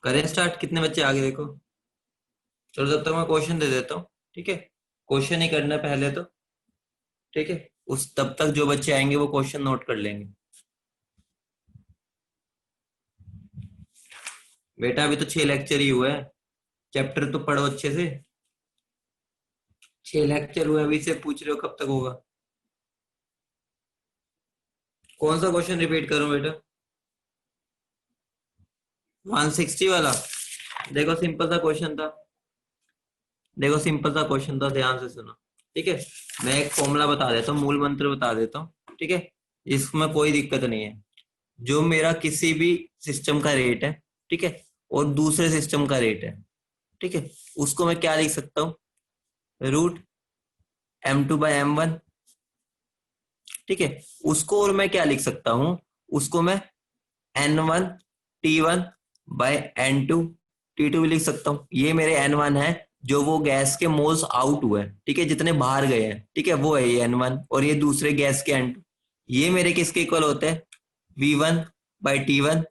करें स्टार्ट, कितने बच्चे आगे देखो। चलो जब तक मैं क्वेश्चन दे देता हूँ, ठीक है। क्वेश्चन ही करना है पहले तो, ठीक है। उस तब तक जो बच्चे आएंगे वो क्वेश्चन नोट कर लेंगे। बेटा अभी तो 6 लेक्चर ही हुए हैं, चैप्टर तो पढ़ो अच्छे से। 6 लेक्चर हुए अभी से पूछ रहे हो कब तक होगा। कौन सा क्वेश्चन रिपीट करूं बेटा? 160 वाला? देखो सिंपल सा क्वेश्चन था, देखो सिंपल सा क्वेश्चन था, ध्यान से सुनो, ठीक है। मैं एक फॉर्मूला बता देता हूँ, मूल मंत्र बता देता हूँ, ठीक है। इसमें कोई दिक्कत नहीं है। जो मेरा किसी भी सिस्टम का रेट है, ठीक है, और दूसरे सिस्टम का रेट है, ठीक है, उसको मैं क्या लिख सकता हूँ? रूट m2/m1, ठीक है। उसको और मैं क्या लिख सकता हूँ? उसको मैं n1 T1/n2 T2 भी लिख सकता हूँ। ये मेरे n1 है, जो वो गैस के मोल्स आउट हुए हैं, ठीक है, जितने बाहर गए हैं, ठीक है, वो है ये n1। और ये दूसरे गैस के n2, ये मेरे किसके इक्वल होते हैं? V1/T1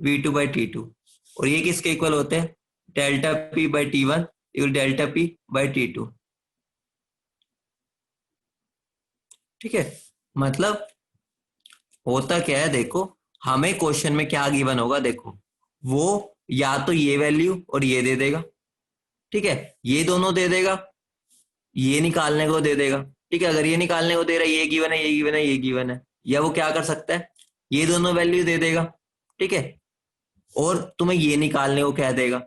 V2/T2। और ये किसके इक्वल होते हैं? डेल्टा P/T1 डेल्टा P/T2, ठीक है। मतलब होता क्या है देखो, हमें क्वेश्चन में क्या गिवन होगा देखो, वो या तो ये वैल्यू और ये दे देगा, ठीक है, ये दोनों दे देगा, ये निकालने को दे देगा, ठीक है। अगर ये निकालने को दे रहा है, ये गिवन है, ये गिवन है, ये गिवन है, या वो क्या कर सकता है, ये दोनों वैल्यू दे देगा, ठीक है, और तुम्हें ये निकालने को कह देगा।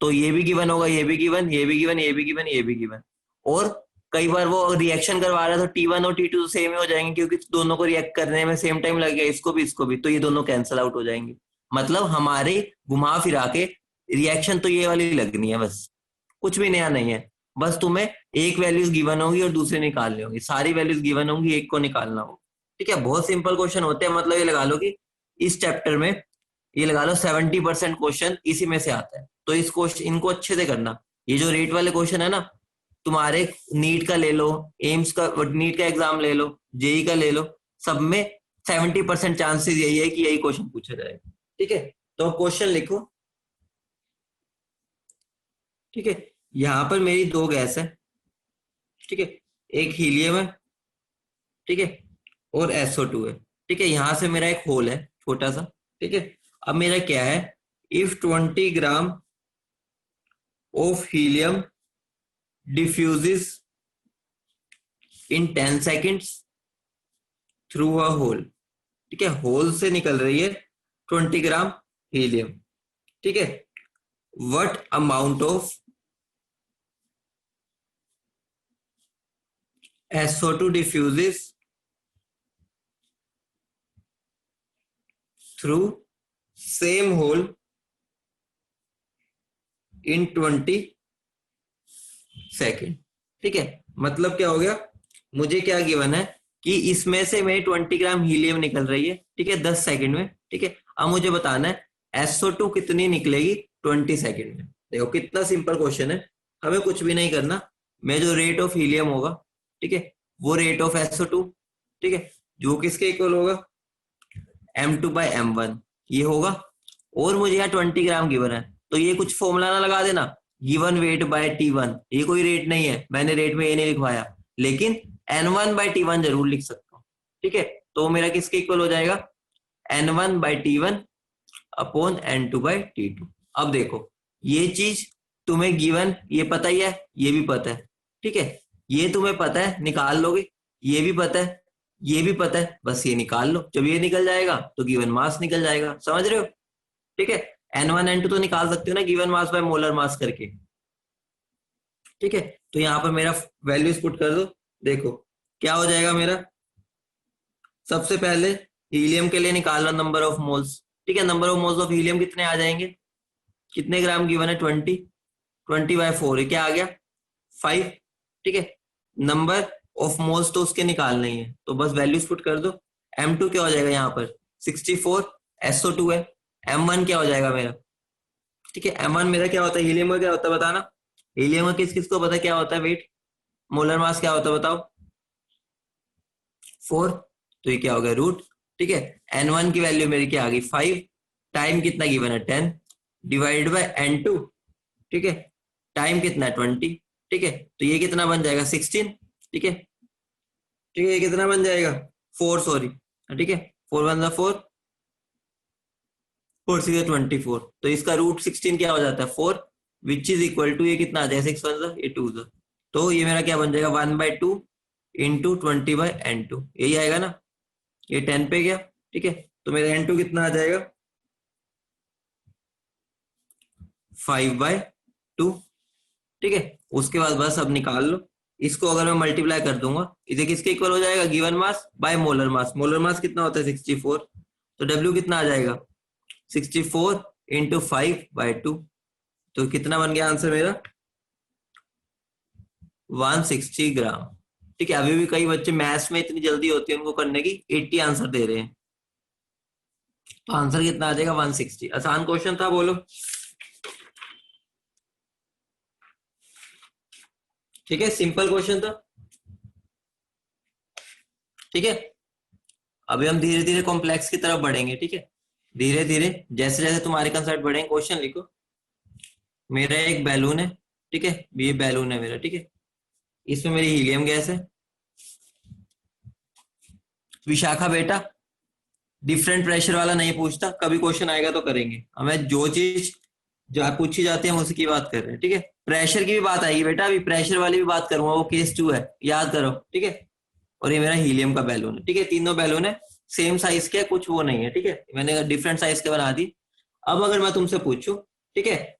तो ये भी गिवन होगा, ये भी गिवन, ये भी गिवन, ये भी गिवन, ये भी गिवन। और कई बार वो रिएक्शन करवा रहा है तो T1 और T2 तो सेम ही हो जाएंगे, क्योंकि दोनों को रिएक्ट करने में सेम टाइम लगेगा, इसको भी इसको भी, तो ये दोनों कैंसिल आउट हो जाएंगे। मतलब हमारे घुमा फिरा के रिएक्शन तो ये वाली लगनी है बस, कुछ भी नया नहीं है। बस तुम्हें एक वैल्यूज गिवन होगी और दूसरी निकालनी होगी, सारी वैल्यूज गिवन होंगी, एक को निकालना होगा, ठीक है। बहुत सिंपल क्वेश्चन होते हैं, मतलब ये लगा लो कि इस चैप्टर में, ये लगा लो 70% क्वेश्चन इसी में से आता है। तो इस क्वेश्चन इनको अच्छे से करना। ये जो रेट वाले क्वेश्चन है ना, तुम्हारे नीट का ले लो, एम्स का, नीट का एग्जाम ले लो, जेई का ले लो, सब में 70% चांसेस यही है कि यही क्वेश्चन पूछा जाएगा, ठीक है। तो क्वेश्चन लिखो, ठीक है। यहां पर मेरी दो गैस है, ठीक है, एक हीलियम है, ठीक है, और SO2 है, ठीक है। यहां से मेरा एक होल है छोटा सा, ठीक है। अब मेरा क्या है? If 20 gram of helium diffuses in 10 seconds through a hole, ठीक है, होल से निकल रही है 20 ग्राम हीलियम, ठीक है। What amount of SO2 diffuses through same hole in 20 second, ठीक है। मतलब क्या हो गया? मुझे क्या गिवन है कि इसमें से मेरी 20 ग्राम हीलियम निकल रही है, ठीक है, 10 सेकेंड में, ठीक है। अब मुझे बताना है SO2 कितनी निकलेगी 20 सेकेंड में। देखो कितना सिंपल क्वेश्चन है, हमें कुछ भी नहीं करना। मैं जो रेट ऑफ हीलियम होगा, ठीक है, वो रेट ऑफ SO2, ठीक है, जो किसके इक्वल होगा? m2/m1 ये होगा। और मुझे यहाँ 20 ग्राम गिवन है, तो ये कुछ फॉर्मूला ना लगा देना, गिवन वेट बाय T1, ये कोई रेट नहीं है, मैंने रेट में ये नहीं लिखवाया, लेकिन N1/T1 जरूर लिख सकता हूँ, ठीक है। तो मेरा किसके इक्वल हो जाएगा? N1/T1 upon N2/T2। अब देखो, ये चीज तुम्हें गिवन ये पता ही है, ये भी पता है, ठीक है, ये तुम्हें पता है, निकाल लोगे, ये भी पता है, ये भी पता है, बस ये निकाल लो। जब ये निकल जाएगा तो गिवन मास निकल जाएगा, समझ रहे हो? ठीक है, N1 N2 तो निकाल सकते हो ना गिवन मास बाय मोलर मास करके, ठीक है। तो यहाँ पर मेरा वैल्यूज पुट कर दो, देखो क्या हो जाएगा मेरा। सबसे पहले हीलियम के लिए निकाल लो नंबर ऑफ मोल्स, ठीक है। Number of moles of helium कितने आ जाएंगे? कितने ग्राम गिवन है? 20 क्या आ गया? 5, ठीक है। नंबर ऑफ मोल्स तो उसके निकालने ही है, तो बस वैल्यूज पुट कर दो। M2 क्या हो जाएगा यहाँ पर? 64, SO2 है। M1 क्या हो जाएगा मेरा? ठीक है, M1 मेरा क्या होता है? हीलियम का क्या होता है बताना। हीलियम का किस किस को पता है क्या होता है वेट? मोलर मास क्या होता है बताओ? 4, तो ये क्या हो गया? रूट, ठीक है। N1 की वैल्यू मेरी क्या आ गई? 5, टाइम कितना गिवन है? 10, डिवाइड बाय N2, ठीक है, टाइम कितना है 20, ठीक है, तो ये कितना बन जाएगा 16, ठीक है, ठीक है, ये कितना बन जाएगा 4, सॉरी, ठीक है, 4 वन जा 4, 4 6 24, तो इसका रूट 16 क्या हो जाता है 4, विच इज इक्वल टू, ये कितना आ जाएगा 6 वन जा ये 2 जा, तो ये मेरा क्या बन जाएगा 1/2 इंटू 20/N2, यही आएगा ना, ये 10 पे गया, ठीक है, तो मेरा N2 कितना आ जाएगा 5/2, ठीक है, उसके बाद बस अब निकाल लो इसको, अगर मैं मल्टीप्लाई कर दूंगा इसे किसके इक्वल हो जाएगा, given mass by molar mass, molar mass कितना होता है 64, तो W कितना आ जाएगा 64 इंटू 5/2, तो कितना बन गया आंसर मेरा 160 ग्राम, ठीक है। अभी भी कई बच्चे मैथ्स में इतनी जल्दी होती है उनको करने की, 80 आंसर दे रहे हैं, तो आंसर कितना आ जाएगा 160। आसान क्वेश्चन था, बोलो, ठीक है, सिंपल क्वेश्चन था, ठीक है। अभी हम धीरे धीरे कॉम्प्लेक्स की तरफ बढ़ेंगे, ठीक है, धीरे धीरे जैसे जैसे तुम्हारे कंसेप्ट बढ़ेंगे। क्वेश्चन लिखो, मेरा एक बैलून है, ठीक है, ये बैलून है मेरा, ठीक है, इसमें मेरी हीलियम गैस है। विशाखा बेटा डिफरेंट प्रेशर वाला नहीं पूछता, कभी क्वेश्चन आएगा तो करेंगे, हमें जो चीज जो पूछी जाती है हम उसकी बात कर रहे हैं, ठीक है। प्रेशर की भी बात आएगी बेटा, अभी प्रेशर वाली भी बात करूंगा, वो केस 2 है, याद करो, ठीक है। और ये मेरा हीलियम का बैलून है, ठीक है, तीनों बैलून है, सेम साइज के, कुछ वो नहीं है, ठीक है, मैंने डिफरेंट साइज के बना दी। अब अगर मैं तुमसे पूछूं, ठीक है,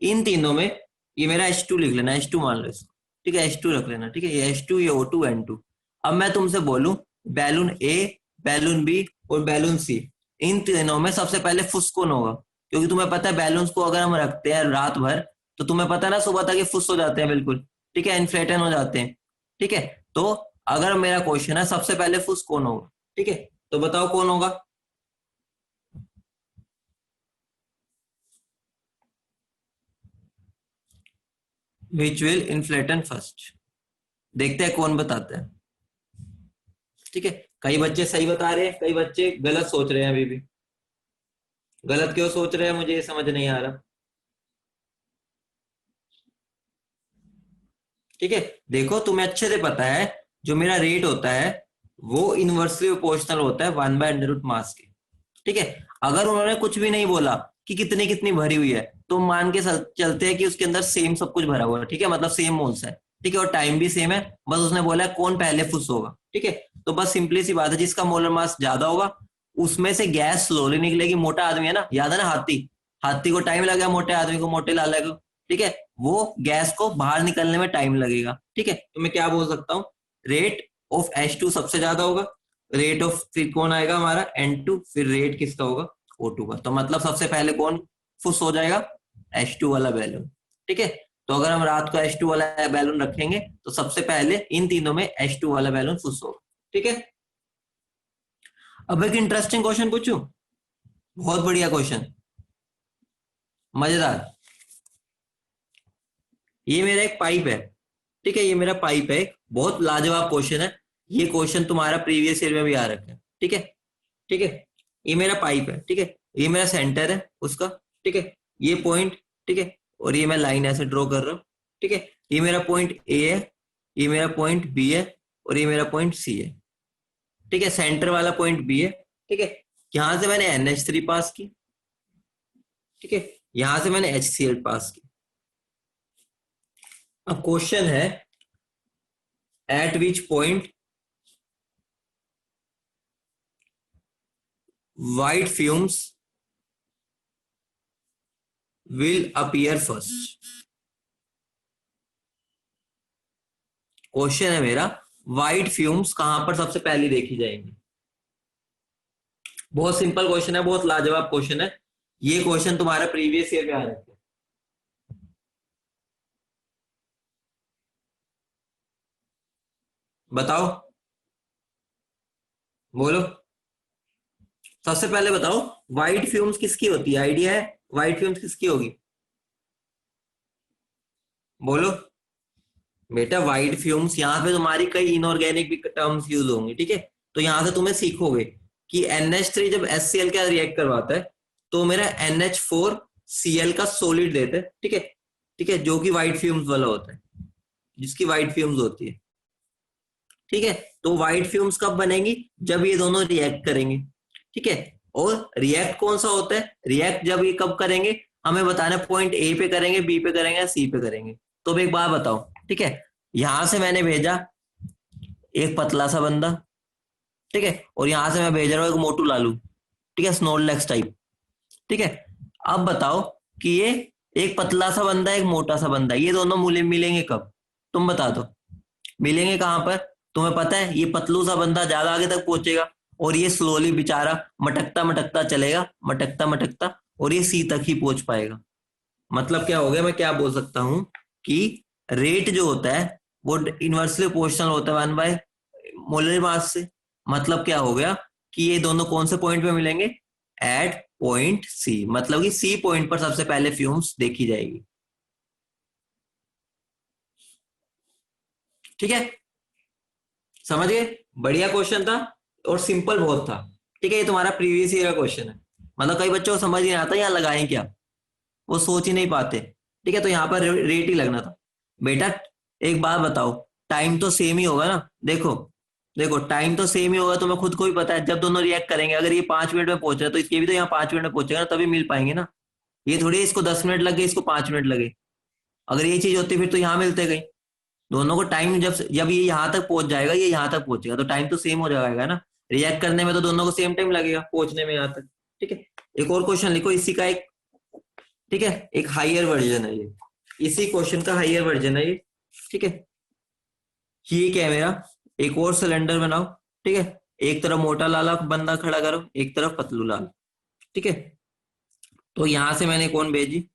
इन तीनों में ये मेरा H2 लिख लेना, H2 मान लो इसको, ठीक है, H2 रख लेना, ठीक है, ये H2, ये O2 N2। अब मैं तुमसे बोलूं बैलून A, बैलून B और बैलून C, इन तीनों में सबसे पहले फुस कौन होगा, क्योंकि तुम्हें पता है बैलून्स को अगर हम रखते हैं रात भर तो तुम्हें पता है ना सुबह तक ये फुस हो जाते हैं बिल्कुल, ठीक है, इन्फ्लेटन हो जाते हैं, ठीक है। तो अगर मेरा क्वेश्चन है सबसे पहले फुस कौन होगा, ठीक है, तो बताओ कौन होगा। विच विल इन्फ्लेटन फर्स्ट, देखते हैं कौन बताता है, ठीक है। कई बच्चे सही बता रहे हैं, कई बच्चे गलत सोच रहे हैं, अभी भी गलत क्यों सोच रहे हैं मुझे ये समझ नहीं आ रहा, ठीक है। देखो तुम्हें अच्छे से पता है जो मेरा रेट होता है वो इनवर्सली प्रोपोर्शनल होता है 1/√, मास के, ठीक है। अगर उन्होंने कुछ भी नहीं बोला कि कितनी कितनी भरी हुई है तो मान के चलते हैं कि उसके अंदर सेम सब कुछ भरा हुआ है, ठीक है, मतलब सेम मोल्स है, ठीक है, और टाइम भी सेम है, बस उसने बोला है कौन पहले फुस होगा, ठीक है। तो बस सिंपली सी बात है, जिसका मोलर मास ज्यादा होगा उसमें से गैस स्लोली निकलेगी। मोटा आदमी है ना, याद है ना, हाथी, हाथी को टाइम लगा, मोटे आदमी को, मोटे लाला को, ठीक है, वो गैस को बाहर निकलने में टाइम लगेगा, ठीक है। तो मैं क्या बोल सकता हूँ, रेट ऑफ H2 सबसे ज्यादा होगा, रेट ऑफ, फिर कौन आएगा हमारा N2, फिर रेट किसका होगा O2 का, तो मतलब सबसे पहले कौन फुस हो जाएगा H2 वाला बैलून, ठीक है। तो अगर हम रात को H2 वाला बैलून रखेंगे तो सबसे पहले इन तीनों में H2 वाला बैलून फुस होगा, ठीक है। अब एक इंटरेस्टिंग क्वेश्चन पूछूं, बहुत बढ़िया क्वेश्चन, मजेदार। ये मेरा एक पाइप है, ठीक है, ये मेरा पाइप है, बहुत लाजवाब क्वेश्चन है, ये क्वेश्चन तुम्हारा प्रीवियस ईयर में भी आ रखा है, ठीक है, ठीक है। ये मेरा पाइप है, ठीक है, ये मेरा सेंटर है उसका, ठीक है, ये पॉइंट, ठीक है, और ये मैं लाइन ऐसे ड्रॉ कर रहा हूँ, ठीक है, ये मेरा पॉइंट ए है, ये मेरा पॉइंट बी है और ये मेरा पॉइंट सी है, ठीक है, सेंटर वाला पॉइंट बी है, ठीक है। यहां से मैंने NH3 पास की, ठीक है, यहां से मैंने HCl पास की। अब क्वेश्चन है eight which point white fumes will appear first। Question है मेरा व्हाइट फ्यूम्स कहां पर सबसे पहले देखी जाएंगी। बहुत सिंपल क्वेश्चन है, बहुत लाजवाब क्वेश्चन है, ये क्वेश्चन तुम्हारा प्रीवियस ईयर में आ रहा है। बताओ, बोलो, सबसे पहले बताओ व्हाइट फ्यूम्स किसकी होती है, आइडिया है व्हाइट फ्यूम्स किसकी होगी, बोलो बेटा। व्हाइट फ्यूम्स, यहाँ पे तुम्हारी कई इनऑर्गेनिक भी टर्म्स यूज होंगे, ठीक है, तो यहां से तुम्हें सीखोगे कि NH3 जब HCl का रिएक्ट करवाता है तो मेरा NH4 Cl का सॉलिड देते हैं, ठीक है, ठीक है, जो कि व्हाइट फ्यूम्स वाला होता है, जिसकी व्हाइट फ्यूम्स होती है, ठीक है। तो व्हाइट फ्यूम्स कब बनेंगी, जब ये दोनों रिएक्ट करेंगे, ठीक है। और रिएक्ट कौन सा होता है, रिएक्ट जब ये कब करेंगे, हमें बताना है पॉइंट ए पे करेंगे, बी पे करेंगे, सी पे करेंगे। तो अब एक बात बताओ, ठीक है, यहां से मैंने भेजा एक पतला सा बंदा, ठीक है, और यहां से मैं भेज रहा हूँ एक मोटू लालू, ठीक है, स्नोरलेक्स टाइप, ठीक है। अब बताओ कि ये एक पतला सा बंदा एक मोटा सा बंदा, ये दोनों मिलेंगे कब, तुम बता दो, मिलेंगे कहां पर। तुम्हें पता है ये पतलू सा बंदा ज्यादा आगे तक पहुंचेगा, और ये स्लोली बेचारा मटकता मटकता चलेगा, मटकता मटकता, और ये सी तक ही पहुंच पाएगा। मतलब क्या हो गया, मैं क्या बोल सकता हूं कि रेट जो होता है वो इनवर्सली प्रोपोर्शनल होता है 1 बाय मोलर मास से। मतलब क्या हो गया कि ये दोनों कौन से पॉइंट पे मिलेंगे, एट पॉइंट सी, मतलब कि सी पॉइंट पर सबसे पहले फ्यूम्स देखी जाएगी, ठीक है, समझ गए। बढ़िया क्वेश्चन था और सिंपल बहुत था, ठीक है। ये तुम्हारा प्रीवियस ईयर का क्वेश्चन है, मतलब कई बच्चों को समझ नहीं आता यहाँ लगाएं क्या, वो सोच ही नहीं पाते, ठीक है। तो यहाँ पर रेट ही लगना था बेटा। एक बात बताओ, टाइम तो सेम ही होगा ना, देखो देखो टाइम तो सेम ही होगा, तुम्हें खुद को भी पता है, जब दोनों रिएक्ट करेंगे, अगर ये 5 मिनट में पहुंच रहा है तो इसके भी तो यहाँ 5 मिनट में पहुंचेगा ना, तभी मिल पाएंगे ना। ये थोड़ी इसको 10 मिनट लगे, इसको 5 मिनट लगे, अगर ये चीज होती फिर तो यहाँ मिलते गई। दोनों को टाइम जब जब ये यहाँ तक पहुंच जाएगा, ये यहाँ तक पहुंचेगा, तो टाइम तो सेम हो जाएगा ना, रिएक्ट करने में तो दोनों को सेम टाइम लगेगा पहुंचने में यहाँ तक, ठीक है। एक और क्वेश्चन लिखो इसी का एक, ठीक है, एक हाइयर वर्जन है ये, इसी क्वेश्चन का हाइयर वर्जन है ये, ठीक है। ये क्या है मेरा, एक और सिलेंडर बनाओ, ठीक है, एक तरफ मोटा लाला बंदा खड़ा करो, एक तरफ पतलू लाल, ठीक है। तो यहां से मैंने कौन भेजी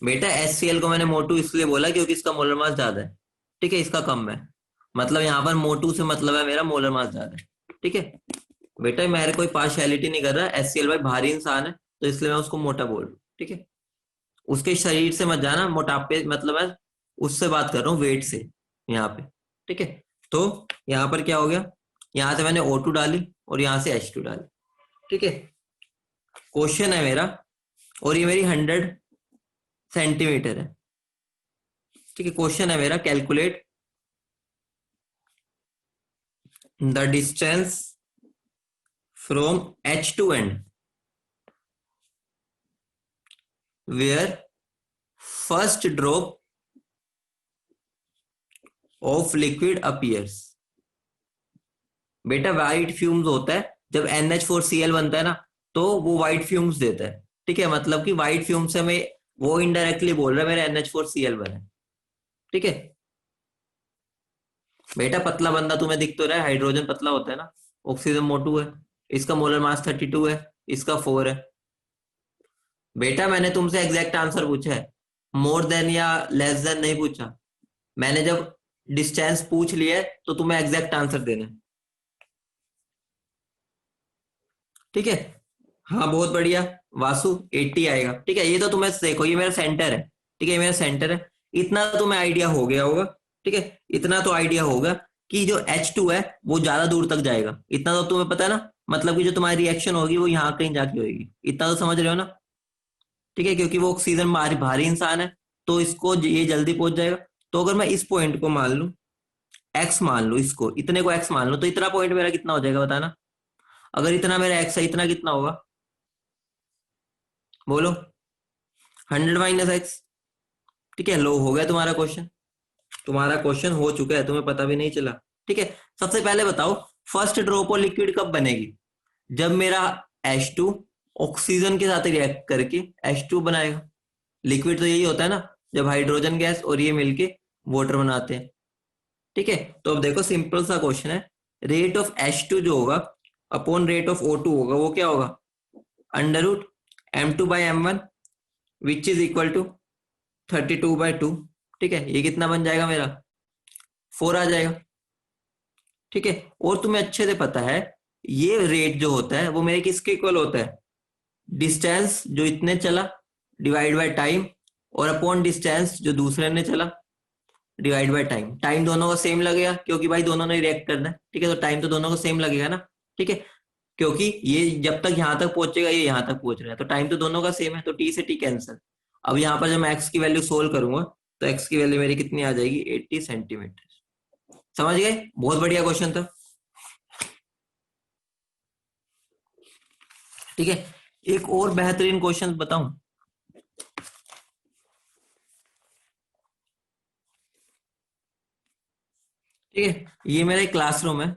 बेटा, HCl को मैंने मोटू इसलिए बोला क्योंकि इसका मोलर मास ज्यादा है, ठीक है, इसका कम है, मतलब यहाँ पर मोटू से मतलब है मेरा मोलर मास ज्यादा है, ठीक है। बेटा मेरे कोई पार्शियलिटी नहीं कर रहा, HCl भाई भारी इंसान है, तो इसलिए मैं उसको मोटा बोल रहा हूँ, ठीक है। उसके शरीर से मत जाना, मोटापे मतलब मैं उससे बात कर रहा हूँ, वेट से, यहाँ पे, ठीक है। तो यहाँ पर क्या हो गया, यहाँ से मैंने O2 डाली और यहाँ से H2 डाली, ठीक है। क्वेश्चन है मेरा, और ये मेरी 100 सेंटीमीटर है, ठीक है। क्वेश्चन है मेरा, calculate the distance from H to end where first drop of liquid appears. बेटा व्हाइट फ्यूम्स होता है जब NH4Cl बनता है ना, तो वो व्हाइट फ्यूम्स देता है, ठीक है, मतलब कि व्हाइट फ्यूम्स से हमें वो इनडायरेक्टली बोल रहा है मेरा NH4Cl बना है, ठीक है। बेटा पतला बंदा तुम्हें दिख तो रहा है, हाइड्रोजन पतला होता है ना, ऑक्सीजन मोटू है, इसका मोलर मास 32 है, इसका 4 है। बेटा मैंने तुमसे एग्जैक्ट आंसर पूछा है, मोर देन या लेस देन नहीं पूछा। मैंने जब डिस्टेंस पूछ लिया है तो तुम्हें एग्जैक्ट आंसर देना है, ठीक है। हाँ बहुत बढ़िया, वासु 80 आएगा, ठीक है। ये तो तुम्हें देखो, ये मेरा सेंटर है, ठीक है, ये मेरा सेंटर है, इतना तो तुम्हें आइडिया हो गया होगा, ठीक है। इतना तो आइडिया होगा कि जो H2 है वो ज्यादा दूर तक जाएगा, इतना तो तुम्हें पता है ना, मतलब कि जो तुम्हारी रिएक्शन होगी वो यहाँ कहीं जाके होगी, इतना तो समझ रहे हो ना, ठीक है, क्योंकि वो ऑक्सीजन भारी भारी इंसान है, तो इसको ये जल्दी पहुंच जाएगा। तो अगर मैं इस पॉइंट को मान लूं एक्स, मान लूं इसको, इतने को एक्स मान लूं, तो इतना पॉइंट मेरा कितना हो जाएगा बताना, अगर इतना मेरा एक्स है, इतना कितना होगा, बोलो, 100 - x, ठीक है। लो हो गया तुम्हारा क्वेश्चन, तुम्हारा क्वेश्चन हो चुका है, तुम्हें पता भी नहीं चला, ठीक है। सबसे पहले बताओ फर्स्ट ड्रॉप ऑफ लिक्विड कब बनेगी, जब मेरा H2 ऑक्सीजन के साथ रिएक्ट करके H2 बनाएगा। लिक्विड तो यही होता है ना, जब हाइड्रोजन गैस और ये मिलके वाटर बनाते हैं, ठीक है। तो अब देखो सिंपल सा क्वेश्चन है, रेट ऑफ H2 जो होगा अपॉन रेट ऑफ O2 होगा, वो क्या होगा, √M2/M1 which is equal to 32/2, ठीक है। ये कितना बन जाएगा मेरा, 4 आ जाएगा, ठीक है। और तुम्हें अच्छे से पता है ये रेट जो होता है वो मेरे किसके इक्वल होता है, डिस्टेंस जो इतने चला डिवाइड बाय टाइम, और अपॉन डिस्टेंस जो दूसरे ने चला डिवाइड बाय टाइम। टाइम दोनों का सेम लगेगा क्योंकि भाई दोनों ने रिएक्ट करना है, ठीक है, तो टाइम तो दोनों को सेम लगेगा ना, ठीक है। क्योंकि ये जब तक यहाँ तक पहुंचेगा ये यहाँ तक पहुंच रहा है, तो टाइम तो दोनों का सेम है, तो टी से टी कैंसिल। अब यहाँ पर जब मैं एक्स की वैल्यू सोल्व करूंगा तो एक्स की वैल्यू मेरी कितनी आ जाएगी, 80 सेंटीमीटर। समझ गए, बहुत बढ़िया क्वेश्चन था। ठीक है, एक और बेहतरीन क्वेश्चन बताऊं। ठीक है, ये मेरा एक क्लासरूम है।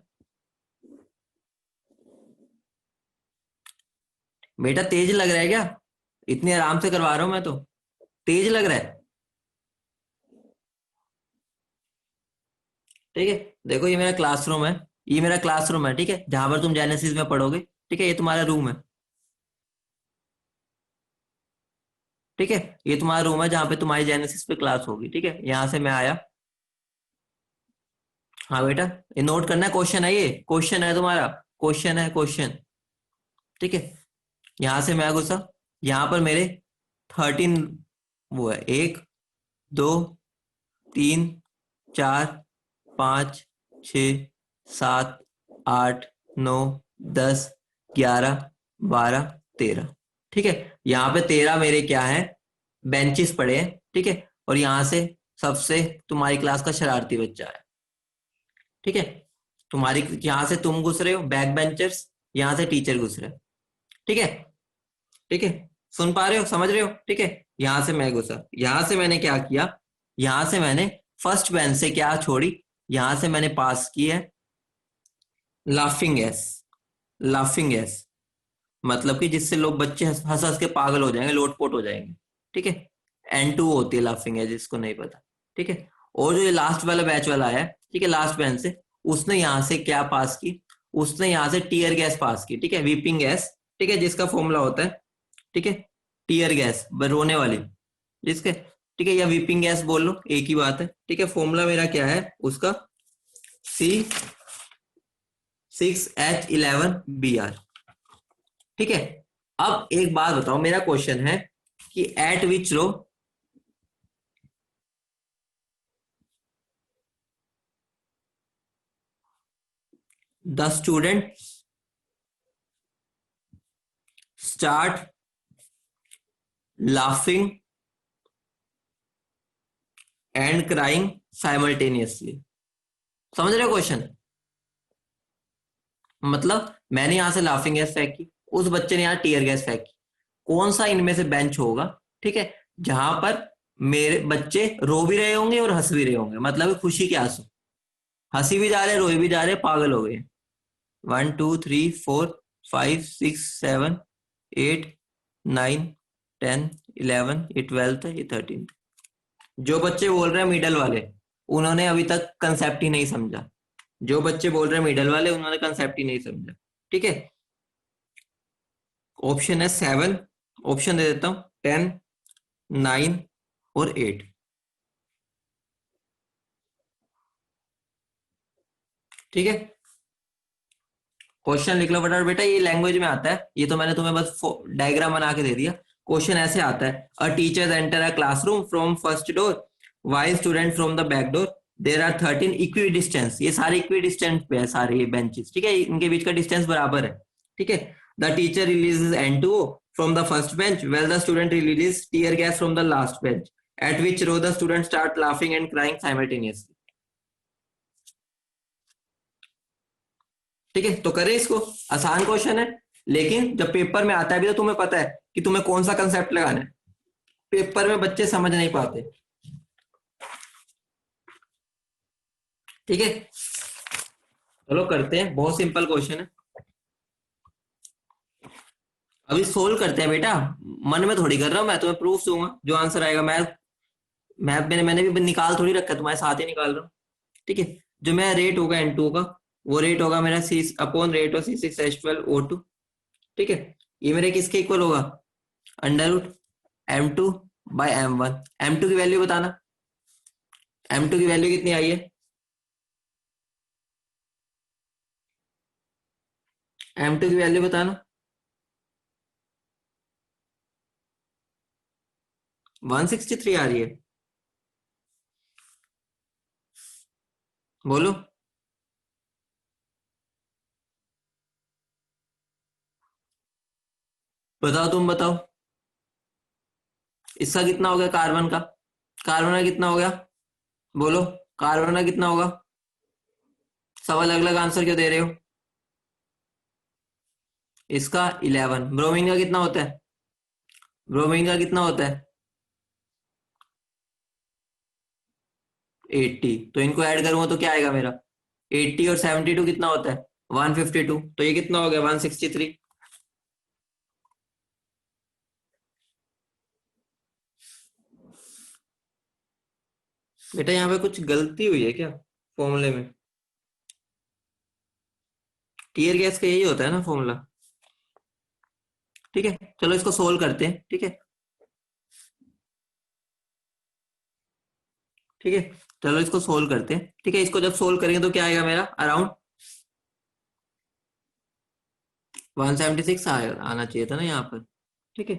बेटा तेज लग रहा है क्या? इतनी आराम से करवा रहा हूं मैं तो, तेज लग रहा है? ठीक है, देखो ये मेरा क्लासरूम है, ये मेरा क्लासरूम है, ठीक है, जहां पर तुम जेनेसिस में पढ़ोगे। ठीक है, ये तुम्हारा रूम है। ठीक है, ये तुम्हारा रूम है जहां पे तुम्हारी जेनेसिस पे क्लास होगी। ठीक है, यहां से मैं आया। हाँ बेटा, ये नोट करना है, क्वेश्चन है, ये क्वेश्चन है तुम्हारा, क्वेश्चन है, क्वेश्चन। ठीक है, यहां से मैं घुसा, यहां पर मेरे 13 वो है, 1 2 3 4 5 6 7 8 9 10 11 12 13। ठीक है, यहाँ पे 13 मेरे क्या है, बेंचेस पड़े हैं। ठीक है, और यहाँ से सबसे तुम्हारी क्लास का शरारती बच्चा है। ठीक है, तुम्हारी यहाँ से तुम घुस रहे हो बैक बेंचर्स, यहाँ से टीचर घुस रहे हो। ठीक है, ठीक है, सुन पा रहे हो, समझ रहे हो? ठीक है, यहां से मैं घुसा, यहां से मैंने क्या किया, यहां से मैंने फर्स्ट बेंच से क्या छोड़ी, यहां से मैंने पास की है लाफिंग गैस। लाफिंग गैस मतलब कि जिससे लोग बच्चे हंस हंस हंस के पागल हो जाएंगे, लोटपोट हो जाएंगे। ठीक है, N2 होती है लाफिंग गैस, जिसको नहीं पता। ठीक है, और जो ये लास्ट वाला बैच वाला है, ठीक है, लास्ट बेंच से, उसने यहां से क्या पास की, उसने यहां से टीयर गैस पास की। ठीक है, वीपिंग गैस। ठीक है, जिसका फॉर्मूला होता है, ठीक है, टीयर गैस, रोने वाली, जिसके, ठीक है, या वीपिंग गैस बोल लो, एक ही बात है। ठीक है, फॉर्मूला मेरा क्या है उसका, C6H11Br। ठीक है, अब एक बात बताओ, मेरा क्वेश्चन है कि at which row the student start laughing and crying simultaneously. समझ रहे हो क्वेश्चन? मतलब मैंने यहां से लाफिंग गैस फेंकी, उस बच्चे ने यहां टीयर गैस फेंकी, कौन सा इनमें से बेंच होगा, ठीक है, जहां पर मेरे बच्चे रो भी रहे होंगे और हंस भी रहे होंगे, मतलब खुशी के आंसू, हंसी भी जा रहे, रोए भी जा रहे, पागल हो गए। 1 2 3 4 5 6 7 8 9 10 11, ये 12th है, ये 13th। जो बच्चे बोल रहे हैं मिडल वाले, उन्होंने अभी तक कंसेप्ट ही नहीं समझा। जो बच्चे बोल रहे हैं मिडल वाले, उन्होंने कंसेप्ट ही नहीं समझा। ठीक है, ऑप्शन है 7, ऑप्शन दे देता हूं, 10, 9 और 8। ठीक है, क्वेश्चन लिख लो फटाफट बेटा, ये लैंग्वेज में आता है, ये तो मैंने तुम्हें बस डायग्राम बना के दे दिया। क्वेश्चन ऐसे आता है, a teacher enter a classroom from first door while student from the back door, there are 13 equidistance, ये सारे इक्वी डिस्टेंस पे है सारे ये बेंचेस। ठीक है, इनके बीच का डिस्टेंस बराबर है। ठीक है, the teacher releases N2O from the first bench well the student releases tear gas from the last bench, at which row the student start laughing and crying simultaneously. ठीक है, तो करें इसको, आसान क्वेश्चन है, लेकिन जब पेपर में आता है भी तो तुम्हें पता है कि तुम्हें कौन सा कंसेप्ट लगाना है, पेपर में बच्चे समझ नहीं पाते। ठीक है, चलो करते हैं, बहुत सिंपल क्वेश्चन है, अभी सोल्व करते हैं बेटा। मन में थोड़ी कर रहा हूं मैं, तुम्हें प्रूफ दूंगा जो आंसर आएगा। मैंने भी निकाल थोड़ी रखा है, तुम्हारे साथ ही निकाल रहा हूँ। ठीक है, जो मेरा रेट होगा N2 का, वो रेट होगा मेरा सी अपॉन रेट ऑफ C6H12O2। ठीक है, ये मेरे किसके इक्वल होगा, √M2/M1। M2 की वैल्यू बताना, M2 की वैल्यू कितनी आई है, M2 की वैल्यू बताना। 163 आ रही है, बोलो। बताओ, तुम बताओ, इसका कितना हो गया कार्बन का? कार्बन का कितना हो गया? बोलो, कार्बन का कितना होगा? सब अलग अलग आंसर क्यों दे रहे हो? इसका 11। ब्रोमीन का कितना होता है? ब्रोमीन का कितना होता है? 80। तो इनको ऐड करूंगा तो क्या आएगा मेरा? 80 और 72 कितना होता है? 152। तो ये कितना हो गया? 163। बेटा यहाँ पे कुछ गलती हुई है क्या फॉर्मूले में? टीयर गैस का यही होता है ना फॉर्मूला। ठीक है, चलो इसको सोल्व करते हैं। ठीक है, ठीक है, चलो इसको सोल्व करते हैं। ठीक है, इसको जब सोल्व करेंगे तो क्या आएगा मेरा? अराउंड 176 आना चाहिए था ना यहाँ पर। ठीक है,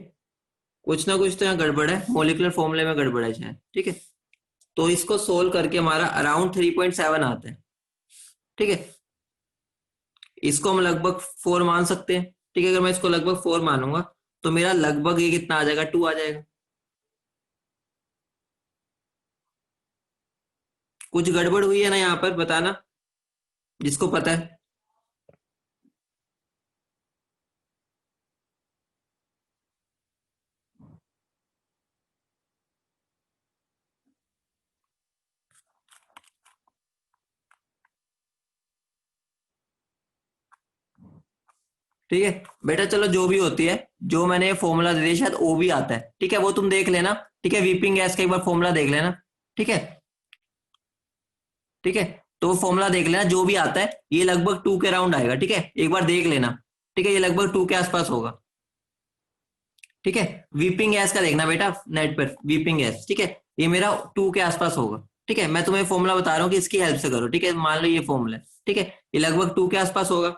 कुछ ना कुछ तो यहाँ गड़बड़ है, मोलिकुलर फॉर्मूले में गड़बड़ है शायद। ठीक है, तो इसको सोल्व करके हमारा अराउंड 3.7 आता है। ठीक है, इसको हम लगभग 4 मान सकते हैं। ठीक है, अगर मैं इसको लगभग 4 मानूंगा तो मेरा लगभग ये कितना आ जाएगा? 2 आ जाएगा। कुछ गड़बड़ हुई है ना यहाँ पर? बताना जिसको पता है। ठीक है बेटा, चलो जो भी होती है, जो मैंने फॉर्मूला दे दिया शायद ओ भी आता है। ठीक है, वो तुम देख लेना। ठीक है, वीपिंग गैस का एक बार फॉर्मूला देख लेना। ठीक है, ठीक है, तो वो फॉर्मूला देख लेना, जो भी आता है ये लगभग 2 के अराउंड आएगा। ठीक है, एक बार देख लेना। ठीक है, ये लगभग 2 के आसपास होगा। ठीक है, वीपिंग गैस का देखना बेटा नेट पर, वीपिंग गैस। ठीक है, ये मेरा 2 के आसपास होगा। ठीक है, मैं तुम्हें फॉर्मूला बता रहा हूँ कि इसकी हेल्प से करो। ठीक है, मान लो ये फॉर्मूला है। ठीक है, ये लगभग 2 के आसपास होगा।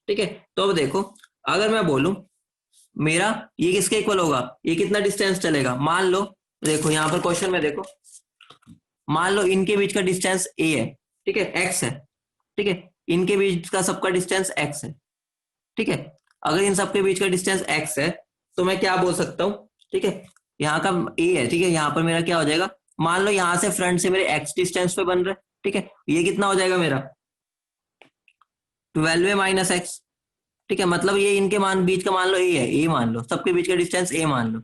ठीक है, तो अब देखो, अगर मैं बोलूं मेरा ये किसके इक्वल होगा, ये कितना डिस्टेंस चलेगा, मान लो। देखो यहाँ पर क्वेश्चन में देखो, मान लो इनके बीच का डिस्टेंस ए है। ठीक है, एक्स है। ठीक है, इनके बीच का सबका डिस्टेंस एक्स है। ठीक है, अगर इन सबके बीच का डिस्टेंस एक्स है तो मैं क्या बोल सकता हूँ? ठीक है, यहाँ का ए है। ठीक है, यहाँ पर मेरा क्या हो जाएगा? मान लो यहाँ से फ्रंट से मेरे एक्स डिस्टेंस पे बन रहा है। ठीक है, ये कितना हो जाएगा मेरा? 12 माइनस एक्स। ठीक है, मतलब ये इनके मान बीच का मान लो ए है, ए मान लो, सबके बीच का डिस्टेंस ए मान लो।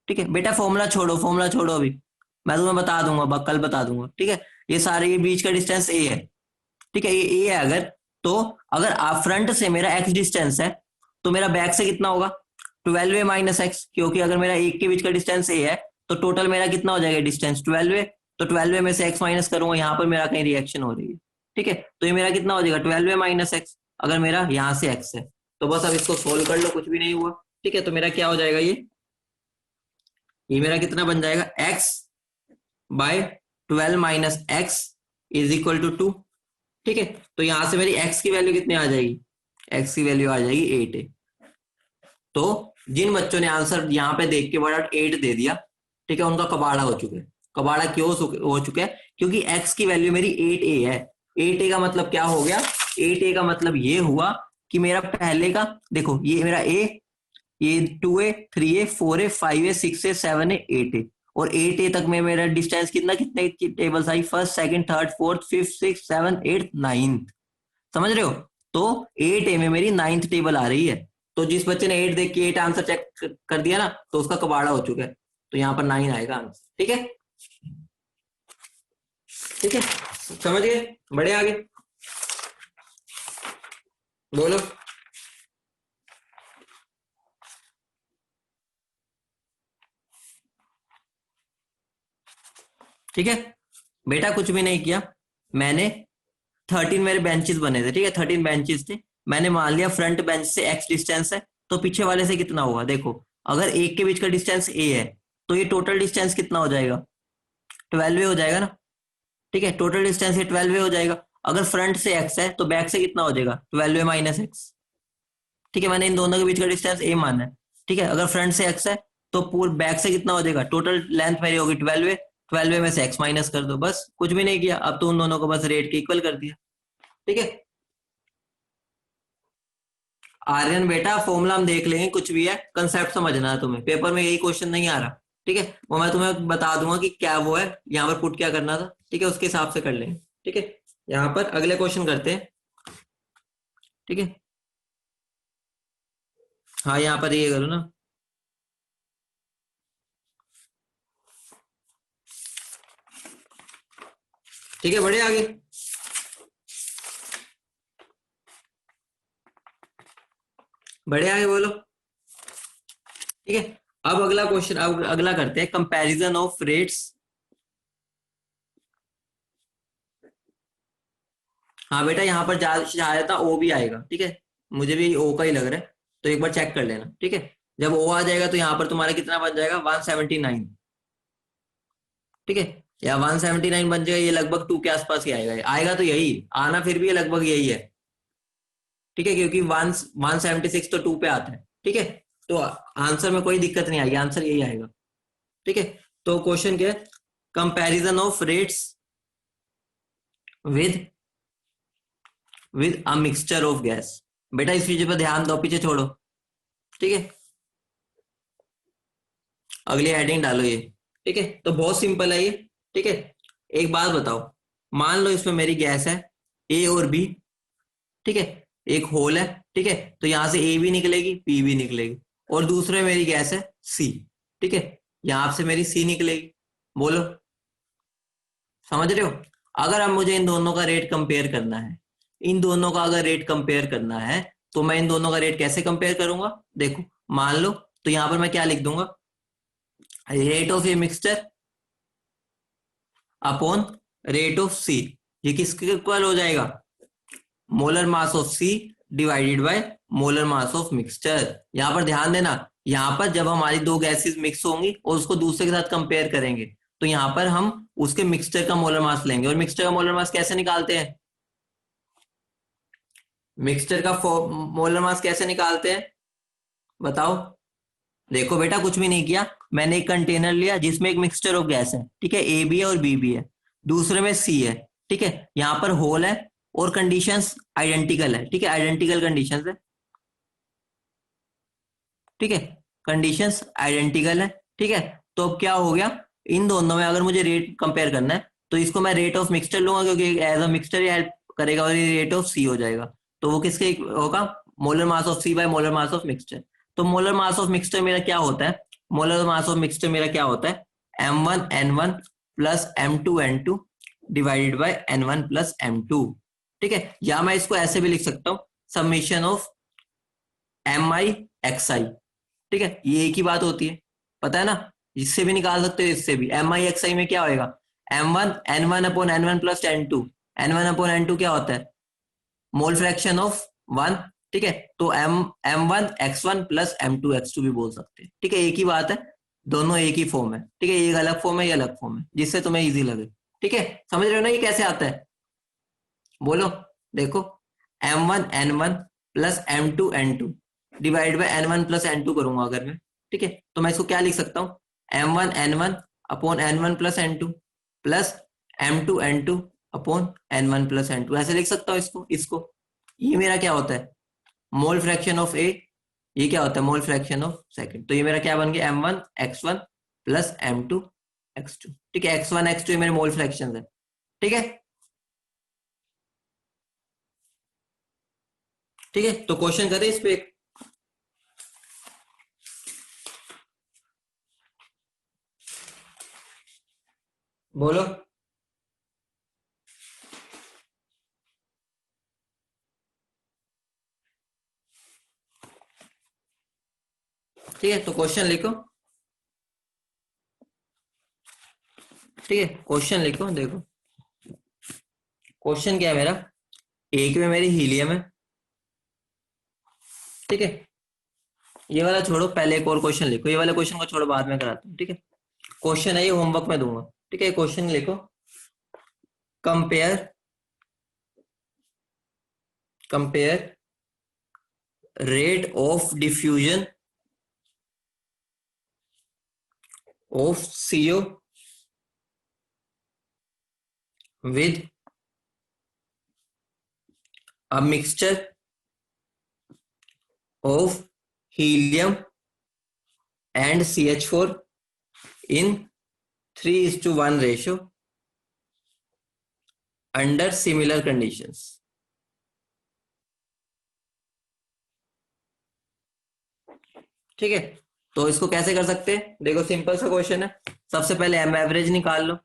ठीक है बेटा, फॉर्मूला छोड़ो, फॉर्मूला छोड़ो अभी, मैं तुम्हें बता दूंगा, कल बता दूंगा। ठीक है, ये सारे ये बीच का डिस्टेंस ए है। ठीक है, ये ए है अगर, तो अगर आप फ्रंट से मेरा एक्स डिस्टेंस है तो मेरा बैक से कितना होगा? 12 माइनस एक्स, क्योंकि अगर मेरा एक के बीच का डिस्टेंस ए है तो टोटल मेरा कितना हो जाएगा डिस्टेंस? 12। तो 12 में से एक्स माइनस करूंगा, यहाँ पर मेरा कहीं रिएक्शन हो रही है। ठीक है, तो ये मेरा कितना हो जाएगा? 12 माइनस एक्स, अगर मेरा यहाँ से एक्स है। तो बस अब इसको सोल्व कर लो, कुछ भी नहीं हुआ। ठीक है, तो मेरा क्या हो जाएगा? ये मेरा कितना बन जाएगा? X by 12 minus x is equal to 2। ठीक है, तो यहां से मेरी एक्स की वैल्यू कितनी आ जाएगी? एक्स की वैल्यू आ जाएगी 8 है। तो जिन बच्चों ने आंसर यहाँ पे देख के वर्ड 8 दे दिया, ठीक है, उनका कबाड़ा हो चुका है। कबाड़ा क्यों हो चुका है? क्योंकि एक्स की वैल्यू मेरी 8a है। 8a का मतलब क्या हो गया? 8a का मतलब ये हुआ कि मेरा पहले का, देखो ये मेरा ए, ये 2a 3a 4a 5a 6a 7a 8a, और 8a तक में मेरा डिस्टेंस कितना, कितने टेबल्स आई? First, second, third, fourth, fifth, six, seven, eight, ninth. समझ रहे हो? तो 8a में मेरी नाइन्थ टेबल आ रही है। तो जिस बच्चे ने 8 देख के 8 आंसर चेक कर दिया ना, तो उसका कबाड़ा हो चुका है। तो यहाँ पर 9 आएगा आंसर। ठीक है, ठीक है, समझ गए? बढ़े आगे, बोलो। ठीक है बेटा, कुछ भी नहीं किया मैंने। 13 मेरे बेंचेस बने थे। ठीक है, 13 बेंचेस थे। मैंने मान लिया फ्रंट बेंच से एक्स डिस्टेंस है, तो पीछे वाले से कितना होगा? देखो, अगर एक के बीच का डिस्टेंस ए है तो ये टोटल डिस्टेंस कितना हो जाएगा? 12 हो जाएगा ना। ठीक है, टोटल डिस्टेंस ये 12 हो जाएगा। अगर फ्रंट से एक्स है तो बैक से कितना हो जाएगा? 12 माइनस एक्स। ठीक है, मैंने इन दोनों के बीच का डिस्टेंस ए माना है। ठीक है, अगर फ्रंट से एक्स है तो पूरे बैक से कितना हो जाएगा? टोटल लेंथ मेरी होगी 12। 12 में से एक्स माइनस कर दो, बस, कुछ भी नहीं किया। अब तो उन दोनों को बस रेट के इक्वल कर दिया। ठीक है, आर्यन बेटा फॉर्मूला हम देख लेंगे, कुछ भी है कंसेप्ट समझना है तुम्हें, पेपर में यही क्वेश्चन नहीं आ रहा, ठीक है। वो मैं तुम्हें बता दूंगा कि क्या वो है, यहाँ पर पुट क्या करना था, ठीक है, उसके हिसाब से कर लेंगे, ठीक है। यहाँ पर अगले क्वेश्चन करते हैं, ठीक है। हाँ यहाँ पर ये करो ना, ठीक है, बढ़े आगे। बढ़े आगे बोलो, ठीक है। अब अगला क्वेश्चन, अब अगला करते हैं कंपैरिजन ऑफ रेट्स। हाँ बेटा यहाँ पर शायद था ओ भी आएगा, ठीक है, मुझे भी ओ का ही लग रहा है, तो एक बार चेक कर लेना, ठीक है। जब ओ आ जाएगा तो यहाँ पर तुम्हारा कितना बन जाएगा, 179, ठीक है। या 179 बन जाएगा, ये लगभग टू के आसपास ही आएगा, आएगा तो यही आना, फिर भी ये लगभग यही है, ठीक है, क्योंकि 176 तो टू पे आता है, ठीक है। तो आंसर में कोई दिक्कत नहीं आएगी, आंसर यही आएगा, ठीक है। तो क्वेश्चन क्या है, comparison of rates with a mixture of gas. बेटा इस चीज पर ध्यान दो, पीछे छोड़ो, ठीक है, अगली हेडिंग डालो ये, ठीक है। तो बहुत सिंपल है ये, ठीक है। एक बात बताओ, मान लो इसमें मेरी गैस है ए और बी, ठीक है, एक होल है, ठीक है, तो यहां से ए भी निकलेगी पी भी निकलेगी, और दूसरे में मेरी गैस है सी, ठीक है, यहां से मेरी सी निकलेगी। बोलो, समझ रहे हो। अगर अब मुझे इन दोनों का रेट कंपेयर करना है, इन दोनों का अगर रेट कंपेयर करना है, तो मैं इन दोनों का रेट कैसे कंपेयर करूंगा, देखो, मान लो, तो यहां पर मैं क्या लिख दूंगा, rate of A mixture upon rate of C. ये किसके इक्वल हो जाएगा, molar mass of C divided by molar mass of mixture. यहां पर ध्यान देना, यहां पर जब हमारी दो गैसेस मिक्स होंगी और उसको दूसरे के साथ कंपेयर करेंगे, तो यहां पर हम उसके मिक्सचर का मोलर मास लेंगे, और मिक्सचर का मोलर मास कैसे निकालते हैं, मिक्सचर का मोलर मास कैसे निकालते हैं, बताओ। देखो बेटा कुछ भी नहीं किया, मैंने एक कंटेनर लिया जिसमें एक मिक्सचर ऑफ गैस है, ठीक है, ए भी है और बी भी है, दूसरे में सी है, ठीक है, यहाँ पर होल है, और कंडीशंस आइडेंटिकल है, ठीक है, आइडेंटिकल कंडीशंस है, ठीक है, कंडीशंस आइडेंटिकल है, ठीक है। तो अब क्या हो गया, इन दोनों में अगर मुझे रेट कंपेयर करना है, तो इसको मैं रेट ऑफ मिक्सचर लूंगा, क्योंकि एज अ मिक्सचर ये हेल्प करेगा, और ये रेट ऑफ सी हो जाएगा, तो वो किसके होगा, molar mass of C by molar mass of mixture. तो मोलर मास ऑफ मिक्सचर मेरा क्या होता है, मोलर मास ऑफ मिक्सचर मेरा क्या होता है, M1N1 plus M2N2 divided by N1 plus M2, ठीक है। या मैं इसको ऐसे भी लिख सकता हूँ, समेशन ऑफ MI XI, ठीक है, ये एक ही बात होती है, पता है ना, इससे भी निकाल सकते हो, इससे भी। MI XI में क्या होएगा, M1N1 upon N1 plus N2, N1 upon N2 क्या होता है, मोल फ्रैक्शन ऑफ वन, ठीक है, तो M1 X1 plus M2 X2 भी बोल सकते हैं, ठीक है, एक ही बात है, दोनों एक ही फॉर्म है, ठीक है, एक अलग फॉर्म है, ये अलग फॉर्म है, जिससे तुम्हें इजी लगे, ठीक है। समझ रहे हो ना ये कैसे आता है, बोलो, देखो, M1N1 plus M2N2 divide by N1 plus N2 करूंगा अगर मैं, ठीक है, तो मैं इसको क्या लिख सकता हूँ, M1N1 upon N1 plus N2 plus M2N2 upon N1 plus N2, ऐसे लिख सकता हूँ इसको। ये मेरा क्या होता है, मोल फ्रैक्शन ऑफ ए, ये क्या होता है, मोल फ्रैक्शन ऑफ सेकंड, तो ये मेरा क्या बन गया, M1 X1 plus M2 X2, ठीक है, X1 X2 ये मेरे मोल फ्रैक्शन है, ठीक है, ठीक है। तो क्वेश्चन करें इस पे एक, बोलो, ठीक है, तो क्वेश्चन लिखो, ठीक है, क्वेश्चन लिखो, देखो क्वेश्चन क्या है मेरा, एक में मेरी हीलियम है, ठीक है, ये वाला छोड़ो, पहले एक और क्वेश्चन लिखो, ये वाले क्वेश्चन को छोड़ो, बाद में कराता हूँ, ठीक है। क्वेश्चन है ये, होमवर्क में दूंगा, ठीक है, क्वेश्चन लिखो, compare compare rate of diffusion of CO with a mixture of helium and CH4 in 3:1 ratio under similar conditions. ठीक है, तो इसको कैसे कर सकते हैं? देखो सिंपल सा क्वेश्चन है। सबसे पहले एम एवरेज निकाल लो।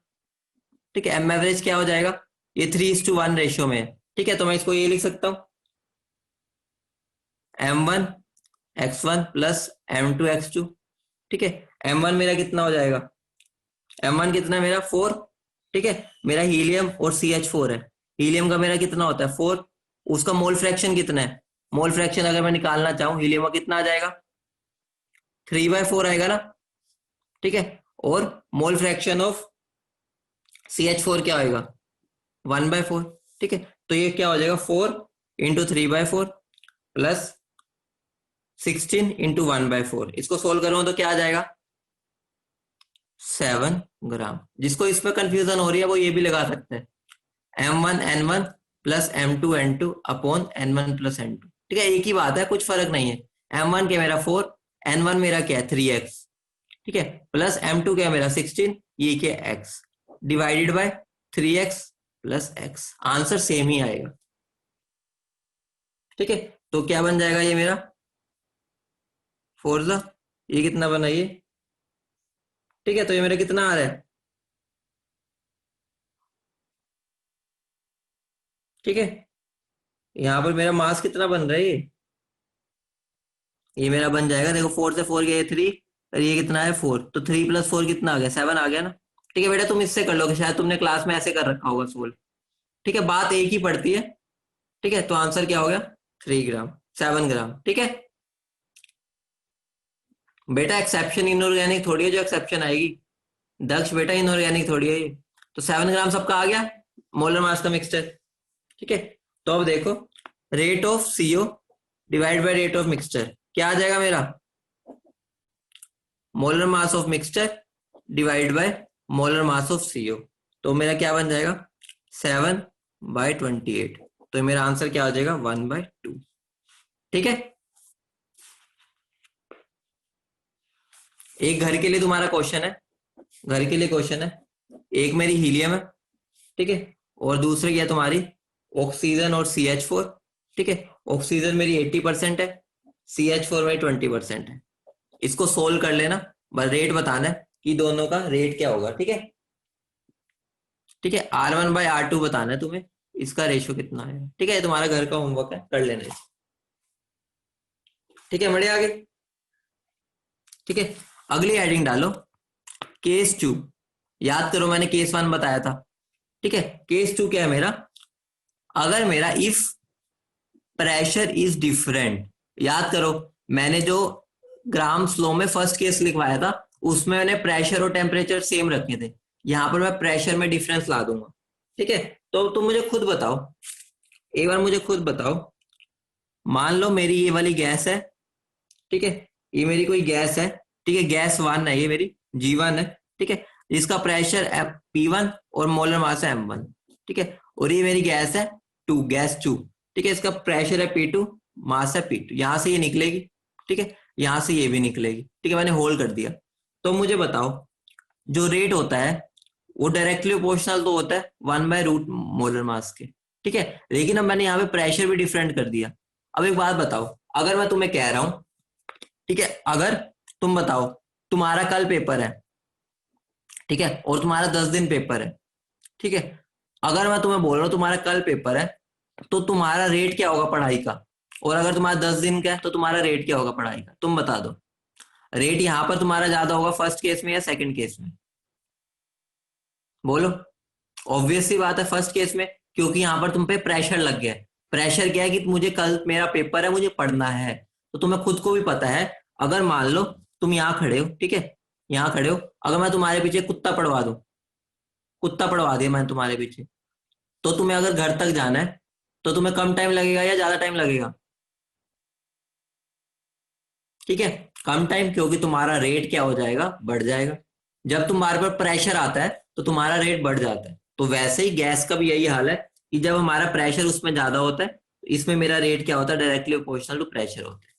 ठीक है, एम एवरेज क्या हो जाएगा? ये 3:1 रेशियो में है। ठीक है, तो मैं इसको ये लिख सकता हूं, M1 X1 plus M2 X2। ठीक है, M1 मेरा कितना हो जाएगा? M1 कितना है मेरा? 4। ठीक है, मेरा हीलियम और CH4 है। हीलियम का मेरा कितना होता है? 4। उसका मोल फ्रैक्शन कितना है? मोल फ्रैक्शन अगर मैं निकालना चाहूं हीलियम का कितना आ जाएगा? 3/4 आएगा ना। ठीक है, और मोल फ्रैक्शन ऑफ CH4 क्या आएगा? 1/4। ठीक है, तो ये क्या हो जाएगा? 4 × 3/4 प्लस 16 × 1/4। इसको सोल्व करूंगा तो क्या आ जाएगा? 7 ग्राम। जिसको इसमें कंफ्यूजन हो रही है वो ये भी लगा सकते हैं, M1 N1 plus M2 N2 upon N1 plus N2। ठीक है, एक ही बात है, कुछ फर्क नहीं है। M1 क्या मेरा 4, N1 मेरा क्या है 3x। ठीक है, प्लस M2 क्या मेरा 16, ये क्या x, divided by 3x plus x। Answer same ही आएगा। ठीक है, तो क्या बन जाएगा ये मेरा? फोर्जा, ये कितना बना ये? ठीक है, तो ये मेरा कितना आ रहा है? ठीक है, यहाँ पर मेरा मास कितना बन रहा है? ये मेरा बन जाएगा, देखो 4 से 4 गया, ये 3, और ये कितना है 4, तो 3 + 4 कितना आ गया? 7 आ गया ना। ठीक है बेटा, तुम इससे कर लोगे, शायद तुमने क्लास में ऐसे कर रखा होगा सोल्व। ठीक है, बात एक ही पड़ती है। ठीक है, तो आंसर क्या हो गया? 3 ग्राम, 7 ग्राम। ठीक है बेटा, एक्सेप्शन इनऑर्गेनिक थोड़ी है जो एक्सेप्शन आएगी। दक्ष बेटा, इनऑर्गेनिक थोड़ी है ये। तो 7 ग्राम सबका आ गया मोलर मास का मिक्सचर। ठीक है, तो अब देखो, rate of CO divide by rate of mixture क्या आ जाएगा मेरा? Molar mass of mixture divide by molar mass of CO। तो मेरा क्या बन जाएगा? 7/28। तो मेरा आंसर क्या हो जाएगा? 1/2। ठीक है, एक घर के लिए तुम्हारा क्वेश्चन है, घर के लिए क्वेश्चन है। एक मेरी हीलियम है, ठीक है, और दूसरी क्या तुम्हारी? ऑक्सीजन और CH4। ठीक है, ऑक्सीजन मेरी 80% है, CH4 मेरी 20% है। इसको सोल्व कर लेना, बस रेट बताना है कि दोनों का रेट क्या होगा। ठीक है, ठीक है, R1/R2 बताना है तुम्हें, इसका रेशियो कितना है। ठीक है, तुम्हारा घर का होमवर्क है, कर लेना इसको। ठीक है, बढ़े आगे। ठीक है, अगली हेडिंग डालो, केस 2। याद करो मैंने केस 1 बताया था। ठीक है, केस 2 क्या है मेरा? अगर मेरा इफ प्रेशर इज डिफरेंट, याद करो मैंने जो ग्राम स्लो में फर्स्ट केस लिखवाया था उसमें मैंने प्रेशर और टेम्परेचर सेम रखे थे। यहां पर मैं प्रेशर में डिफरेंस ला दूंगा। ठीक है, तो तुम मुझे खुद बताओ, एक बार मुझे खुद बताओ, मान लो मेरी ये वाली गैस है। ठीक है, ये मेरी कोई गैस है। ठीक है, गैस 1 है, ये मेरी G1 है। ठीक है, इसका प्रेशर P1 और मोलर मास है M1। ठीक है, और ये मेरी गैस है 2, गैस 2। ठीक है, इसका प्रेशर है P2, मास है P2। यहां से ये निकलेगी। ठीक है, यहां से ये भी निकलेगी। ठीक है, मैंने होल्ड कर दिया। तो मुझे बताओ, जो रेट होता है वो डायरेक्टली प्रोपोर्शनल तो होता है 1/रूट मोलर मास के। ठीक है, लेकिन अब मैंने यहाँ पे प्रेशर भी डिफरेंट कर दिया। अब एक बात बताओ, अगर मैं तुम्हें कह रहा हूं, ठीक है, अगर तुम बताओ तुम्हारा कल पेपर है, ठीक है, और तुम्हारा 10 दिन पेपर है। ठीक है, अगर मैं तुम्हें बोल रहा हूँ तुम्हारा कल पेपर है, तो तुम्हारा रेट क्या होगा पढ़ाई का? और अगर तुम्हारा 10 दिन का है तो तुम्हारा रेट क्या होगा पढ़ाई का? तुम बता दो। रेट यहां पर तुम्हारा ज्यादा होगा फर्स्ट केस में या सेकंड केस में? बोलो। ऑब्वियस सी बात है फर्स्ट केस में, क्योंकि यहां पर तुम पे प्रेशर लग गया है। प्रेशर क्या है कि मुझे कल मेरा पेपर है, मुझे पढ़ना है। तो तुम्हें खुद को भी पता है, अगर मान लो तुम यहाँ खड़े हो, ठीक है, यहाँ खड़े हो, अगर मैं तुम्हारे पीछे कुत्ता पढ़वा दूं, कुत्ता पढ़वा दिया मैंने तुम्हारे पीछे, तो तुम्हें अगर घर तक जाना है तो तुम्हें कम टाइम लगेगा या ज्यादा टाइम लगेगा? ठीक है, कम टाइम, क्योंकि तुम्हारा रेट क्या हो जाएगा? बढ़ जाएगा। जब तुम्हारे पर प्रेशर आता है तो तुम्हारा रेट बढ़ जाता है। तो वैसे ही गैस का भी यही हाल है कि जब हमारा प्रेशर उसमें ज्यादा होता है तो इसमें मेरा रेट क्या होता है? डायरेक्टली प्रोपोर्शनल टू प्रेशर होता है।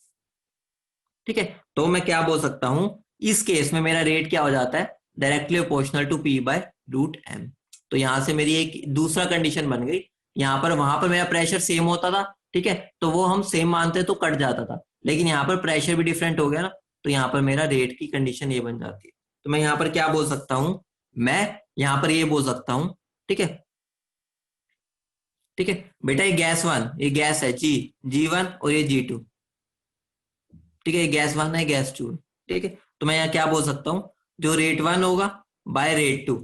ठीक है, तो मैं क्या बोल सकता हूं, इस केस में मेरा रेट क्या हो जाता है, directly proportional to P by root M. तो यहां से मेरी एक दूसरा कंडीशन बन गई, यहाँ पर वहां पर मेरा प्रेशर सेम होता था, ठीक है, तो वो हम सेम मानते तो कट जाता था, लेकिन यहाँ पर प्रेशर भी डिफरेंट हो गया ना, तो यहाँ पर मेरा रेट की कंडीशन ये बन जाती है। तो मैं यहाँ पर क्या बोल सकता हूँ, मैं यहाँ पर ये बोल सकता हूँ, ठीक है, ठीक है बेटा, ये गैस वन, ये गैस है जी वन, और ये जी टू, ठीक है, ये गैस वन है, गैस टू, ठीक है। तो मैं यहाँ क्या बोल सकता हूँ, जो रेट वन होगा बाय रेट टू,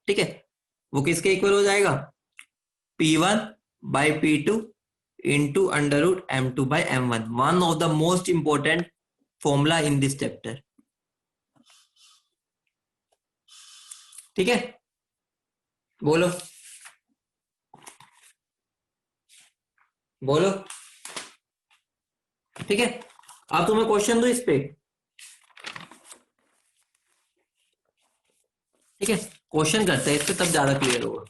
ठीक है, वो किसके इक्वल हो जाएगा, P1 by P2 into under root M2 by M1, one of the most important formula in this chapter। ठीक है, बोलो बोलो, ठीक है। अब तुम्हें क्वेश्चन दो इस पे, ठीक है, क्वेश्चन करते हैं इस पे, तब ज्यादा क्लियर होगा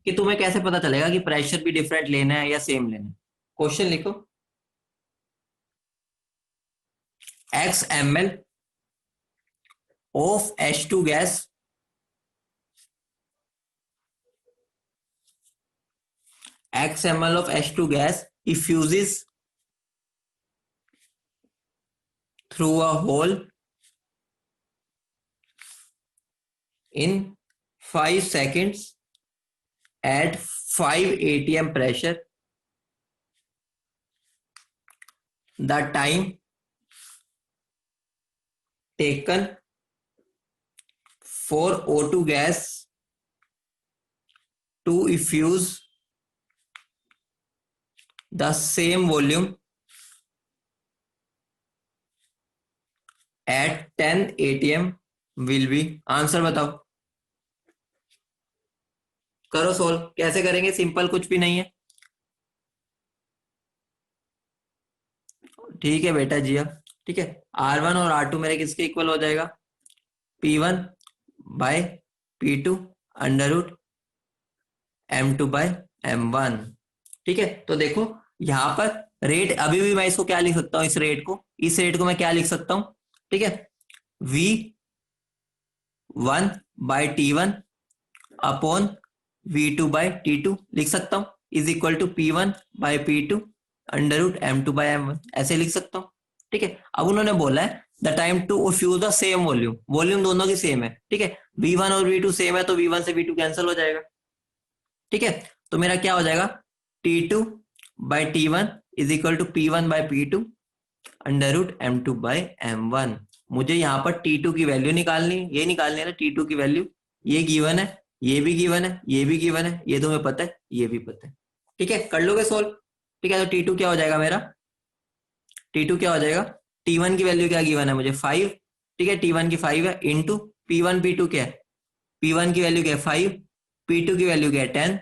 कि तुम्हें कैसे पता चलेगा कि प्रेशर भी डिफरेंट लेना है या सेम लेना है। क्वेश्चन लिखो, x ml of H2 gas x ml of H2 gas diffuses through a hole in 5 seconds at 5 atm pressure. The time taken for O2 gas to effuse the same volume at 10 atm will be। Answer बताओ, करो solve, कैसे करेंगे, simple कुछ भी नहीं है। ठीक है बेटा जी, अब ठीक है, R1 और R2 मेरे किसके इक्वल हो जाएगा, P1 by P2 under root M2 by M1। ठीक है, तो देखो यहां पर रेट, अभी भी मैं इसको क्या लिख सकता हूं, इस रेट को मैं क्या लिख सकता हूं, ठीक है, V1 bye T1 upon V2 bye T2 लिख सकता हूं, is equal to P1 by P2 under root M2 by M1, ऐसे लिख सकता हूं। ठीक है, अब उन्होंने बोला है the time to fuse the same volume, volume दोनों की सेम है, ठीक है, V1 और V2 सेम है, तो V1 से V2 कैंसिल हो जाएगा। ठीक है, तो मेरा क्या हो जाएगा, T2 by T1 is equal to P1 by P2 under root M2 by M1। मुझे यहाँ पर T2 की वैल्यू निकालनी, ये निकालनी है ना T2 की वैल्यू, ये गिवन है, ये भी गिवन है, ये भी गिवन है, ये तुम्हें पता है, ये भी पता है। ठीक है, कर लोगे सोल्व। ठीक है, तो T2 क्या हो जाएगा मेरा, T2 क्या हो जाएगा, T1 की वैल्यू क्या गिवन है मुझे 5, ठीक है, T1 की 5 है, इंटू P1 P2 क्या है, P1 की वैल्यू क्या है 5, P2 की वैल्यू क्या है 10,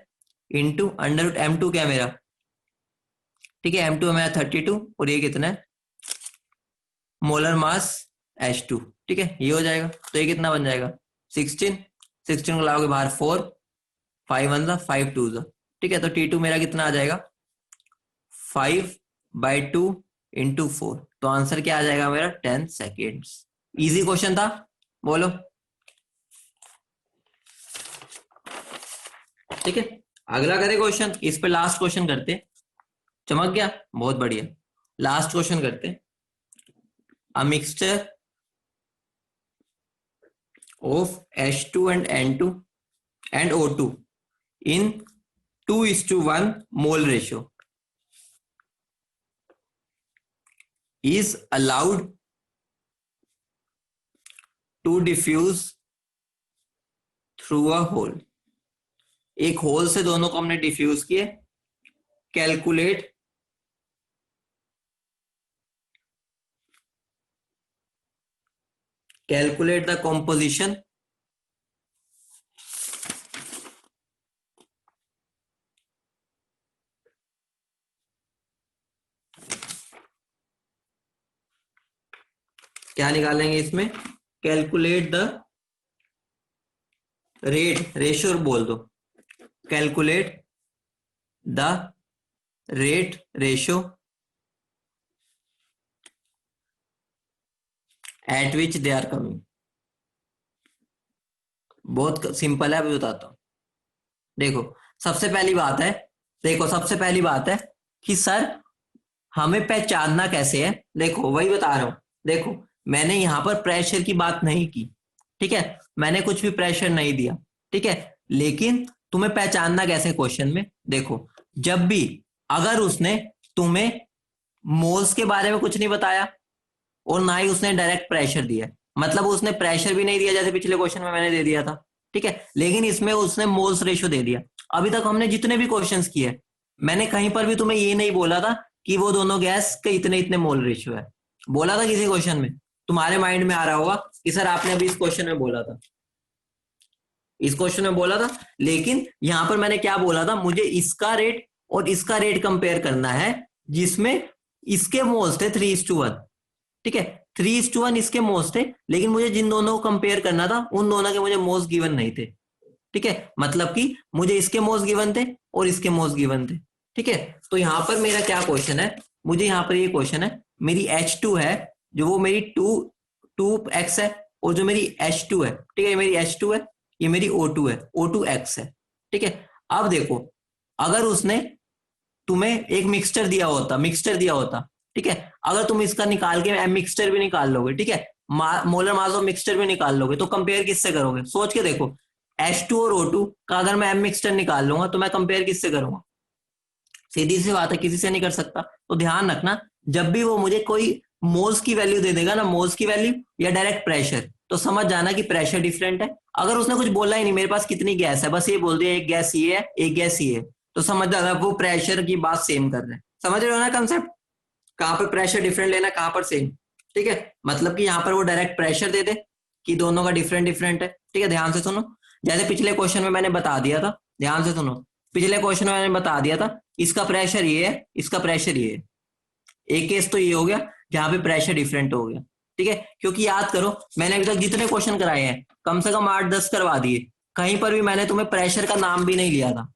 इंटू अंडर रूट M2 क्या है मेरा, ठीक है, M2 है मेरा 32, और ये कितना है, मोलर मास H2। ठीक है, ये हो जाएगा, तो ये कितना बन जाएगा 16, 16 को लाओगे बाहर 4, 5 1 5 2, ठीक है, तो T2 मेरा कितना आ जाएगा 5 बाई 2 इंटू 4, तो आंसर क्या आ जाएगा मेरा 10 सेकेंड्स। इजी क्वेश्चन था, बोलो। ठीक है, अगला करें क्वेश्चन, इस पे लास्ट क्वेश्चन करते, चमक गया, बहुत बढ़िया, लास्ट क्वेश्चन करते। A mixture of H2 and N2 and O2 in 2:1 mole ratio is allowed to diffuse through a hole। एक होल से दोनों को हमने डिफ्यूज किए, कैलकुलेट द कॉम्पोजिशन क्या निकालेंगे इसमें, कैलकुलेट द रेशियो बोल दो, calculate the ratio at which they are coming. बहुत सिंपल है, अभी बताता हूँ। देखो सबसे पहली बात है, देखो सबसे पहली बात है कि सर हमें पहचानना कैसे है। देखो वही बता रहा हूं। देखो मैंने यहां पर प्रेशर की बात नहीं की, ठीक है, मैंने कुछ भी प्रेशर नहीं दिया, ठीक है, लेकिन तुम्हें पहचानना कैसे क्वेश्चन में। देखो जब भी अगर उसने तुम्हें मोल्स के बारे में कुछ नहीं बताया और ना ही उसने डायरेक्ट प्रेशर दिया, मतलब उसने प्रेशर भी नहीं दिया जैसे पिछले क्वेश्चन में मैंने दे दिया था, ठीक है, लेकिन इसमें उसने मोल्स रेशियो दे दिया। अभी तक हमने जितने भी क्वेश्चंस किए मैंने कहीं पर भी तुम्हें ये नहीं बोला था कि वो दोनों गैस के इतने इतने मोल रेशियो है। बोला था किसी क्वेश्चन में? तुम्हारे माइंड में आ रहा होगा कि सर आपने अभी इस क्वेश्चन में बोला था, इस क्वेश्चन में बोला था, लेकिन यहां पर मैंने क्या बोला था, मुझे इसका रेट और इसका रेट कंपेयर करना है जिसमें इसके मोल्स थे 3:1, ठीक है, 3:1 इसके मोल्स थे, लेकिन मुझे जिन दोनों को कंपेयर करना था उन दोनों के मुझे मोल्स गिवन नहीं थे, ठीक है, मतलब कि मुझे इसके मोल्स गिवन थे और इसके मोल्स गिवन थे, ठीक है। तो यहां पर मेरा क्या क्वेश्चन है, मुझे यहां पर ये क्वेश्चन है, मेरी H2 है जो वो मेरी 2x है, और जो मेरी H2 है, ठीक है, ये मेरी H2 है, ये मेरी O2 है, O2x है, ठीक है। अब देखो अगर उसने तुम्हें एक मिक्सचर दिया होता, ठीक है, अगर तुम इसका निकाल के मिक्सचर भी निकाल लोगे, ठीक है, मोलर मास ऑफ मिक्सचर भी निकाल लोगे, तो कंपेयर किससे करोगे? सोच के देखो, H2 और O2 का अगर मैं मिक्सचर निकाल लूंगा तो मैं कंपेयर किससे करूंगा? सीधी सी बात है, किसी से नहीं कर सकता। तो ध्यान रखना, जब भी वो मुझे कोई मोल्स की वैल्यू दे देगा ना, मोल्स की वैल्यू या डायरेक्ट प्रेशर, तो समझ जाना कि प्रेशर डिफरेंट है। अगर उसने कुछ बोला ही नहीं मेरे पास कितनी गैस है, बस ये बोल दिया एक गैस ये है एक गैस ये है, तो समझ जाना वो प्रेशर की बात सेम कर रहे हैं। समझ रहे हो ना कंसेप्ट, कहां पर प्रेशर डिफरेंट लेना, कहां पर सेम, ठीक है। मतलब कि यहाँ पर वो डायरेक्ट प्रेशर दे दे कि दोनों का डिफरेंट डिफरेंट है, ठीक है। ध्यान से सुनो, जैसे पिछले क्वेश्चन में मैंने बता दिया था, ध्यान से सुनो, पिछले क्वेश्चन में मैंने बता दिया था इसका प्रेशर ये है, इसका प्रेशर ये है। एक केस तो ये हो गया जहां पे प्रेशर डिफरेंट हो गया, ठीक है, क्योंकि याद करो मैंने अभी तक जितने क्वेश्चन कराए हैं कम से कम 8-10 करवा दिए, कहीं पर भी मैंने तुम्हें प्रेशर का नाम भी नहीं लिया था,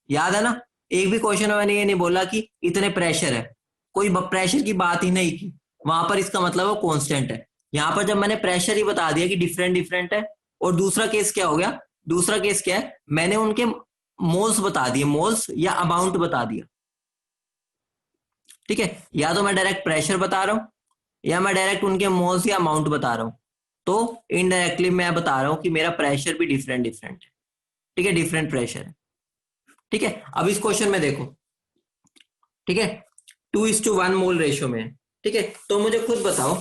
याद है ना? एक भी क्वेश्चन में मैंने ये नहीं बोला कि इतने प्रेशर है, कोई प्रेशर की बात ही नहीं की। वहां पर इसका मतलब वो कांस्टेंट है। यहाँ पर जब मैंने प्रेशर ही बता दिया कि डिफरेंट डिफरेंट है, और दूसरा केस क्या हो गया, दूसरा केस क्या है, मैंने उनके मोल्स बता दिए, मोल्स या अमाउंट बता दिया, ठीक है। या तो मैं डायरेक्ट प्रेशर बता रहा हूं या मैं डायरेक्ट उनके मोल्स या अमाउंट बता रहा हूं, तो इनडायरेक्टली मैं बता रहा हूं कि मेरा प्रेशर भी डिफरेंट डिफरेंट है, ठीक है, डिफरेंट प्रेशर है, ठीक है। अब इस क्वेश्चन में देखो, ठीक है, 2:1 मोल रेशियो में है, ठीक है, तो मुझे खुद बताओ,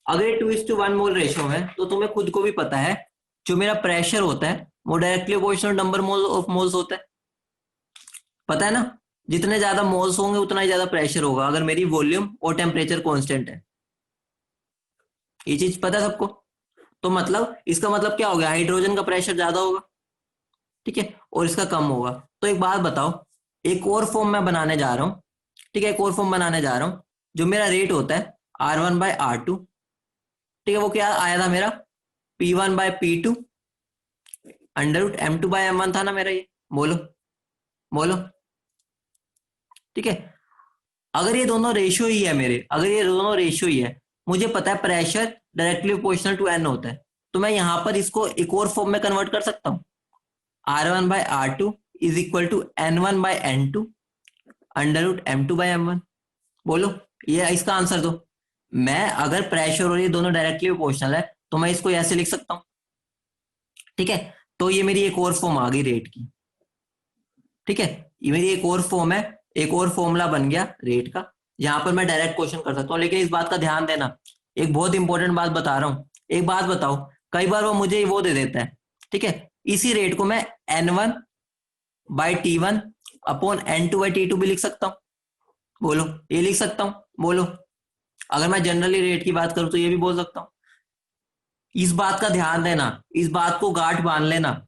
अगर 2:1 मोल रेशियो में तो तुम्हें खुद को भी पता है जो मेरा प्रेशर होता है वो directly proportional number mole of moles होता है, पता है ना? जितने ज्यादा मोल्स होंगे उतना ही ज्यादा प्रेशर होगा अगर मेरी वॉल्यूम और टेम्परेचर कांस्टेंट है। ये चीज पता है सबको? तो मतलब इसका मतलब क्या हो गया, हाइड्रोजन का प्रेशर ज्यादा होगा, ठीक है, और इसका कम होगा। तो एक बात बताओ, एक और फॉर्म मैं बनाने जा रहा हूँ, ठीक है, एक और फॉर्म बनाने जा रहा हूँ, जो मेरा रेट होता है R1/R2, ठीक है, वो क्या आया था मेरा, P1/P2 √M2/M1 था ना मेरा ये, बोलो बोलो, ठीक है। अगर ये दोनों रेशियो ही है मेरे, अगर ये दोनों रेशियो ही है, मुझे पता है pressure directly proportional to N होता है, तो मैं यहां पर इसको एक और फॉर्म में कन्वर्ट कर सकता हूँ, R1/R2 is equal to N1/N2 √M2/M1। बोलो, ये इसका आंसर दो। मैं अगर प्रेशर और ये दोनों डायरेक्टली प्रोपोर्शनल है तो मैं इसको ऐसे लिख सकता हूँ, ठीक है। तो ये मेरी एक और फॉर्म आ गई रेट की, ठीक है, ये मेरी एक और फॉर्म है, एक और फॉर्मूला बन गया रेट का, यहाँ पर मैं डायरेक्ट क्वेश्चन कर सकता हूँ। लेकिन इस बात का ध्यान देना, एक बहुत इंपॉर्टेंट बात बता रहा हूँ, एक बात बताओ, कई बार वो मुझे वो दे देता है, ठीक है, इसी रेट को मैं N1/T1 अपॉन N2/T2 भी लिख सकता हूँ, बोलो, ये लिख सकता हूँ, बोलो। अगर मैं जनरली रेट की बात करूं तो ये भी बोल सकता हूँ। इस बात का ध्यान देना, इस बात को गांठ बांध लेना,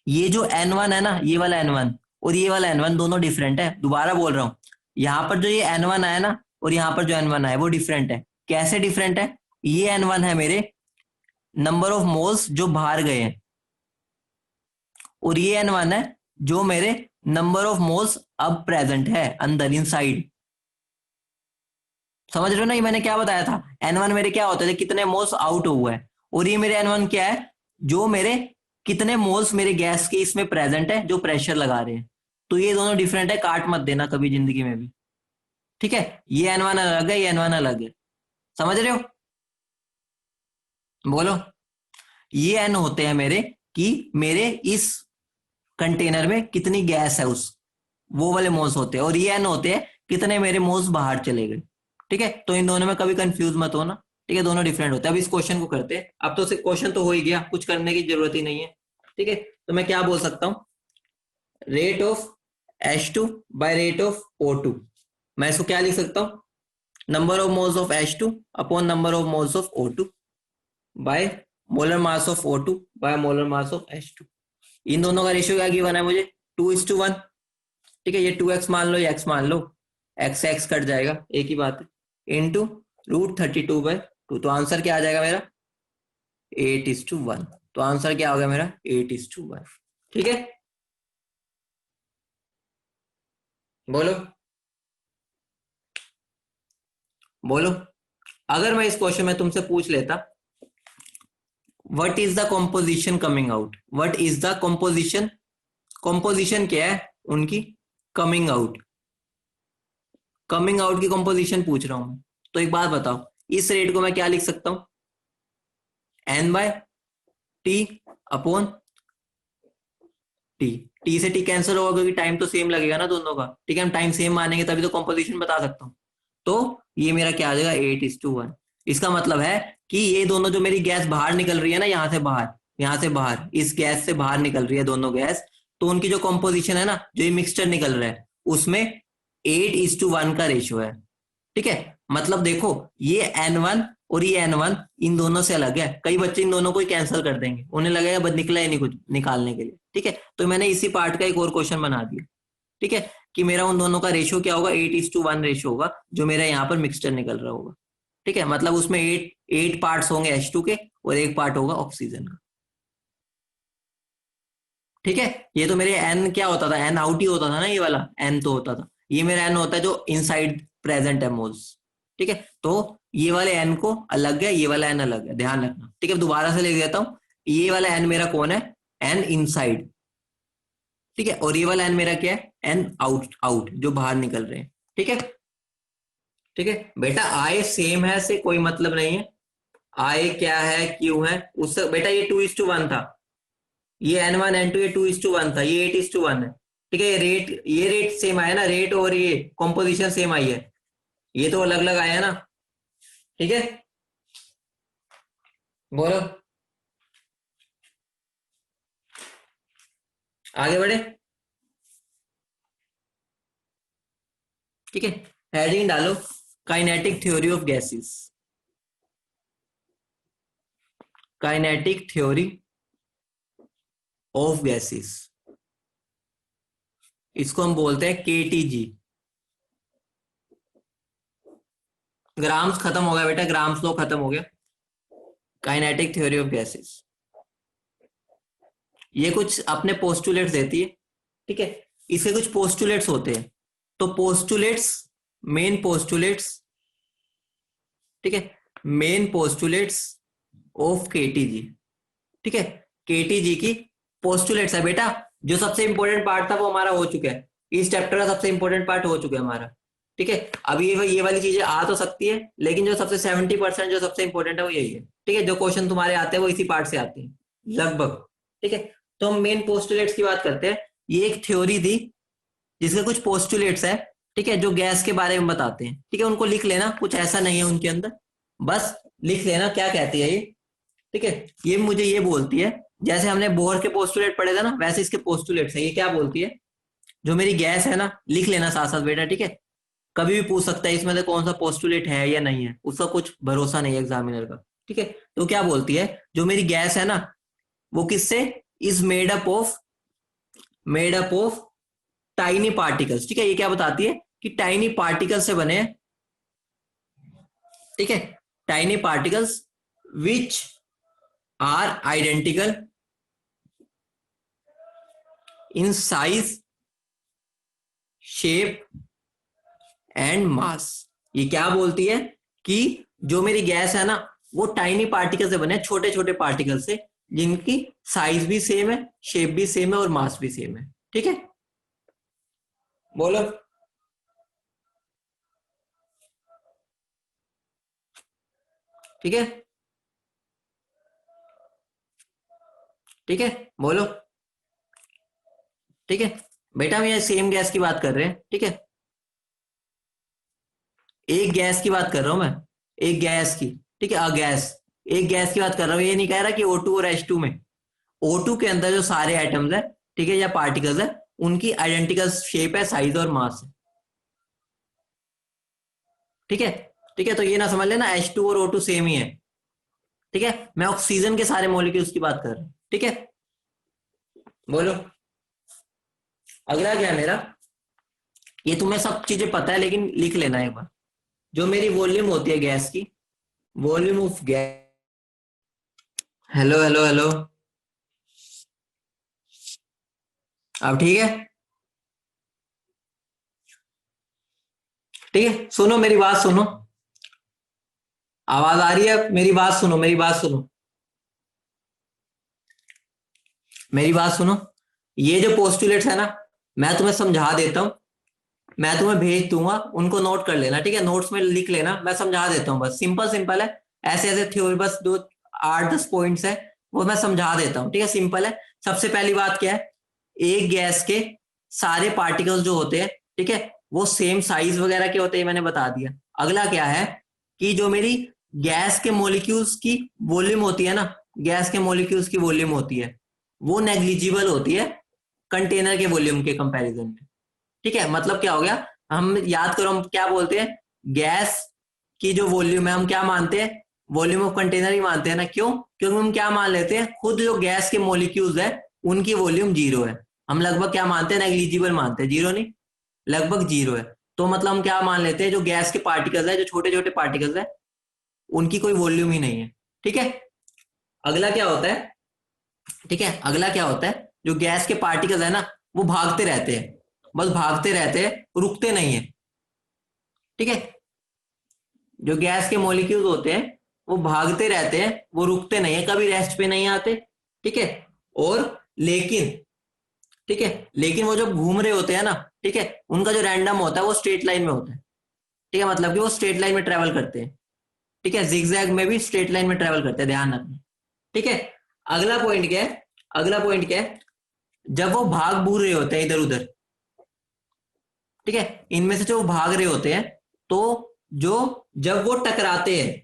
ये जो N1 है ना, ये वाला N1 और ये वाला N1 दोनों डिफरेंट है, दोबारा बोल रहा हूं, यहाँ पर जो ये N1 आया ना और यहाँ पर जो N1 आया वो डिफरेंट है। कैसे डिफरेंट है? ये N1 है मेरे नंबर ऑफ मोल्स जो बाहर गए हैं, और ये N1 है जो मेरे नंबर ऑफ मोल्स अब प्रेजेंट है अंदर इनसाइड, समझ रहे हो ना, ये मैंने क्या बताया था, N1 मेरे क्या होते थे, कितने मोल्स आउट हुआ है, और ये मेरे N1 क्या है, जो मेरे कितने मोल्स मेरे गैस के इसमें प्रेजेंट है जो प्रेशर लगा रहे हैं। तो ये दोनों डिफरेंट है, काट मत देना कभी जिंदगी में भी, ठीक है। ये N1 अलग है, ये N1 अलग है, समझ रहे हो, बोलो। ये एन होते हैं मेरे, कि मेरे इस कंटेनर में कितनी गैस है, उस वो वाले मोल्स होते हैं, और ये एन होते हैं कितने मेरे मोल्स बाहर चले गए, ठीक है। तो इन दोनों में कभी कंफ्यूज मत होना, ठीक है, दोनों डिफरेंट होते हैं। अब इस क्वेश्चन को करते हैं, अब तो क्वेश्चन तो हो ही गया, कुछ करने की जरूरत ही नहीं है, ठीक है। तो मैं क्या बोल सकता हूँ, rate of H2 by rate of O2, मैं इसको क्या लिख सकता हूँ, number of moles of H2 upon number of moles of O2 bye molar mass of O2 bye molar mass of H2। इन दोनों का रेशियो क्या गिवन है मुझे, 2:1, ठीक है। ये 2x मान लो, ये x मान लो, x से x कट जाएगा, एक ही बात है, इंटू √32/2। तो आंसर क्या आ जाएगा मेरा, 8:1। तो आंसर क्या हो गया मेरा, 8:1, ठीक है। बोलो बोलो, अगर मैं इस क्वेश्चन में तुमसे पूछ लेता, what is the composition coming out, what is the composition, composition क्या है उनकी, कमिंग आउट, कमिंग आउट की कॉम्पोजिशन पूछ रहा हूं, तो एक बात बताओ, इस रेट को मैं क्या लिख सकता हूं, N/T अपॉन टी, टी से टी कैंसिल होगा क्योंकि टाइम तो सेम लगेगा ना दोनों का, ठीक है, हम टाइम सेम मानेंगे तभी तो कॉम्पोजिशन बता सकता हूँ। तो ये मेरा क्या आ जाएगा, 8:1। इसका मतलब है कि ये दोनों जो मेरी गैस बाहर निकल रही है ना, यहाँ से बाहर, यहाँ से बाहर, इस गैस से बाहर निकल रही है दोनों गैस, तो उनकी जो कॉम्पोजिशन है ना, जो ये मिक्सचर निकल रहा है, उसमें 8:1 का रेशियो है, ठीक है। मतलब देखो, ये N1 और ये N1 इन दोनों से अलग है, कई बच्चे इन दोनों को ही कैंसिल कर देंगे, उन्हें लगेगा बस निकला ही नहीं कुछ निकालने के लिए, ठीक है। तो मैंने इसी पार्ट का एक और क्वेश्चन बना दिया, ठीक है, कि मेरा उन दोनों का रेशियो क्या होगा, 8:1 रेशियो होगा, जो मेरा यहाँ पर मिक्सचर निकल रहा होगा, ठीक है। मतलब उसमें 8 पार्ट्स होंगे H2 के, और एक पार्ट होगा ऑक्सीजन का, ठीक है। ये तो मेरे N क्या होता था, N आउट ही होता था ना, ये वाला N तो होता था, ये मेरा N होता है जो इनसाइड प्रेजेंट है मोल्स, ठीक है। तो ये वाले N को अलग है, ये वाला N अलग है, ध्यान रखना, ठीक है। दोबारा से लिख देता हूं, ये वाला N मेरा कौन है, N इनसाइड, ठीक है, और ये वाला N मेरा क्या है, N आउट, आउट जो बाहर निकल रहे हैं, ठीक है। ठीक है बेटा, I सेम है से कोई मतलब नहीं है, I क्या है, Q है, उससे बेटा ये 2:1 था, ये N1 N2 ये 2:1 था, ये 8:1 है, ठीक है। ये रेट सेम आया ना, रेट और ये कॉम्पोजिशन सेम आई है, ये तो अलग अलग आया ना, ठीक है। बोलो, आगे बढ़े, ठीक है। हेडिंग डालो, kinetic theory of gases, kinetic theory of gases, इसको हम बोलते हैं KTG। ग्राम्स खत्म हो गया बेटा, ग्राम्स लो खत्म हो गया, काइनेटिक थ्योरी ऑफ गैसेस, ये कुछ अपने पोस्टुलेट्स देती है, ठीक है। इसके कुछ पोस्टुलेट्स होते हैं, तो पोस्टुलेट्स, मेन पोस्टुलेट्स, ठीक है, मेन पोस्टुलेट्स ऑफ केटीजी, ठीक है। केटीजी की पोस्टुलेट्स है बेटा, जो सबसे इंपॉर्टेंट पार्ट था वो हमारा हो चुका है, इस चैप्टर का सबसे इंपॉर्टेंट पार्ट हो चुका है हमारा, ठीक है। अब ये वाली चीजें आ तो सकती है, लेकिन जो सबसे 70% जो सबसे इंपॉर्टेंट है वो यही है, ठीक है। जो क्वेश्चन तुम्हारे आते हैं वो इसी पार्ट से आते हैं लगभग, ठीक है। तो हम मेन पोस्टुलेट्स की बात करते हैं, ये एक थ्योरी थी जिसके कुछ पोस्टुलेट्स है, ठीक है, जो गैस के बारे में बताते हैं, ठीक है। उनको लिख लेना, कुछ ऐसा नहीं है उनके अंदर, बस लिख लेना क्या कहती है ये, ठीक है। ये मुझे ये बोलती है, जैसे हमने बोर के पोस्टुलेट पढ़े थे ना, वैसे इसके पोस्टुलेट्स है, ये क्या बोलती है, जो मेरी गैस है ना, लिख लेना साथ साथ बेटा, ठीक है। कभी भी पूछ सकता है इसमें से कौन सा पोस्टुलेट है या नहीं है, उसका कुछ भरोसा नहीं है एग्जामिनर का, ठीक है। तो क्या बोलती है, जो मेरी गैस है ना, वो किससे, is made up of tiny particles, ठीक है। ये क्या बताती है कि टाइनी पार्टिकल से बने, ठीक है, tiny particles which are identical in size, shape and mass, ये क्या बोलती है कि जो मेरी गैस है ना वो टाइनी पार्टिकल से बने, छोटे छोटे पार्टिकल से, जिनकी साइज भी सेम है, शेप भी सेम है और मास भी सेम है। ठीक है, बोलो। ठीक है, ठीक है, बोलो। ठीक है बेटा, हम ये सेम गैस की बात कर रहे हैं। ठीक है, एक गैस की बात कर रहा हूं मैं, एक गैस की। ठीक है, गैस, एक गैस की बात कर रहा हूँ। ये नहीं कह रहा कि O2 और H2 में, O2 के अंदर जो सारे एटम्स है, ठीक है, या पार्टिकल्स है, उनकी आइडेंटिकल शेप है, साइज और मास है। ठीक है, ठीक है, तो ये ना समझ लेना H2 और O2 सेम ही है। ठीक है, मैं ऑक्सीजन के सारे मॉलिक्यूल्स की बात कर रहा हूँ। ठीक है, बोलो। अगला क्या है मेरा, ये तुम्हें सब चीजें पता है लेकिन लिख लेना एक बार। जो मेरी वॉल्यूम होती है गैस की, volume of gas. Hello hello hello, अब ठीक है। ठीक है, सुनो मेरी बात सुनो, आवाज आ रही है? मेरी बात सुनो, मेरी बात सुनो, मेरी बात सुनो। ये जो पोस्टुलेट्स है ना, मैं तुम्हें समझा देता हूँ, मैं तुम्हें भेज दूंगा, उनको नोट कर लेना। ठीक है, नोट्स में लिख लेना, मैं समझा देता हूँ, बस सिंपल सिंपल है। ऐसे ऐसे थ्योरी, बस दो 8-10 पॉइंट्स है, वो मैं समझा देता हूँ। ठीक है, सिंपल है। सबसे पहली बात क्या है, एक गैस के सारे पार्टिकल्स जो होते हैं, ठीक है, वो सेम साइज वगैरह के होते हैं, मैंने बता दिया। अगला क्या है कि जो मेरी गैस के मॉलिक्यूल्स की वॉल्यूम होती है ना, गैस के मॉलिक्यूल्स की वॉल्यूम होती है, वो नेग्लिजिबल होती है कंटेनर के वॉल्यूम के कंपैरिजन में। ठीक है, मतलब क्या हो गया, हम याद करो, हम क्या बोलते हैं, गैस की जो वॉल्यूम है हम क्या मानते हैं, वॉल्यूम ऑफ कंटेनर ही मानते हैं ना। क्यों? क्योंकि हम क्या मान लेते हैं, खुद जो गैस के मॉलिक्यूल्स है उनकी वॉल्यूम जीरो है। हम लगभग क्या मानते हैं, नेग्लिजिबल मानते हैं, जीरो नहीं, लगभग जीरो है। तो मतलब हम क्या मान लेते हैं, जो गैस के पार्टिकल्स है, जो छोटे छोटे पार्टिकल्स है, उनकी कोई वॉल्यूम ही नहीं है। ठीक है, अगला क्या होता है, ठीक है, अगला क्या होता है, जो गैस के पार्टिकल्स है ना, वो भागते रहते हैं, बस भागते रहते हैं, रुकते नहीं है। ठीक है, जो गैस के मॉलिक्यूल्स होते हैं वो भागते रहते हैं, वो रुकते नहीं है, कभी रेस्ट पे नहीं आते। ठीक है, और लेकिन, ठीक है, लेकिन वो जब घूम रहे होते हैं ना, ठीक है, उनका जो रैंडम होता है वो स्ट्रेट लाइन में होता है। ठीक है, मतलब कि वो स्ट्रेट लाइन में ट्रेवल करते हैं। ठीक है, जिगजैग में भी स्ट्रेट लाइन में ट्रेवल करते हैं, ध्यान रखना। ठीक है, अगला पॉइंट क्या है, अगला पॉइंट क्या है, जब वो भाग भूल रहे होते हैं इधर उधर, ठीक है, इनमें से जो भाग रहे होते हैं, तो जो, जब वो टकराते हैं,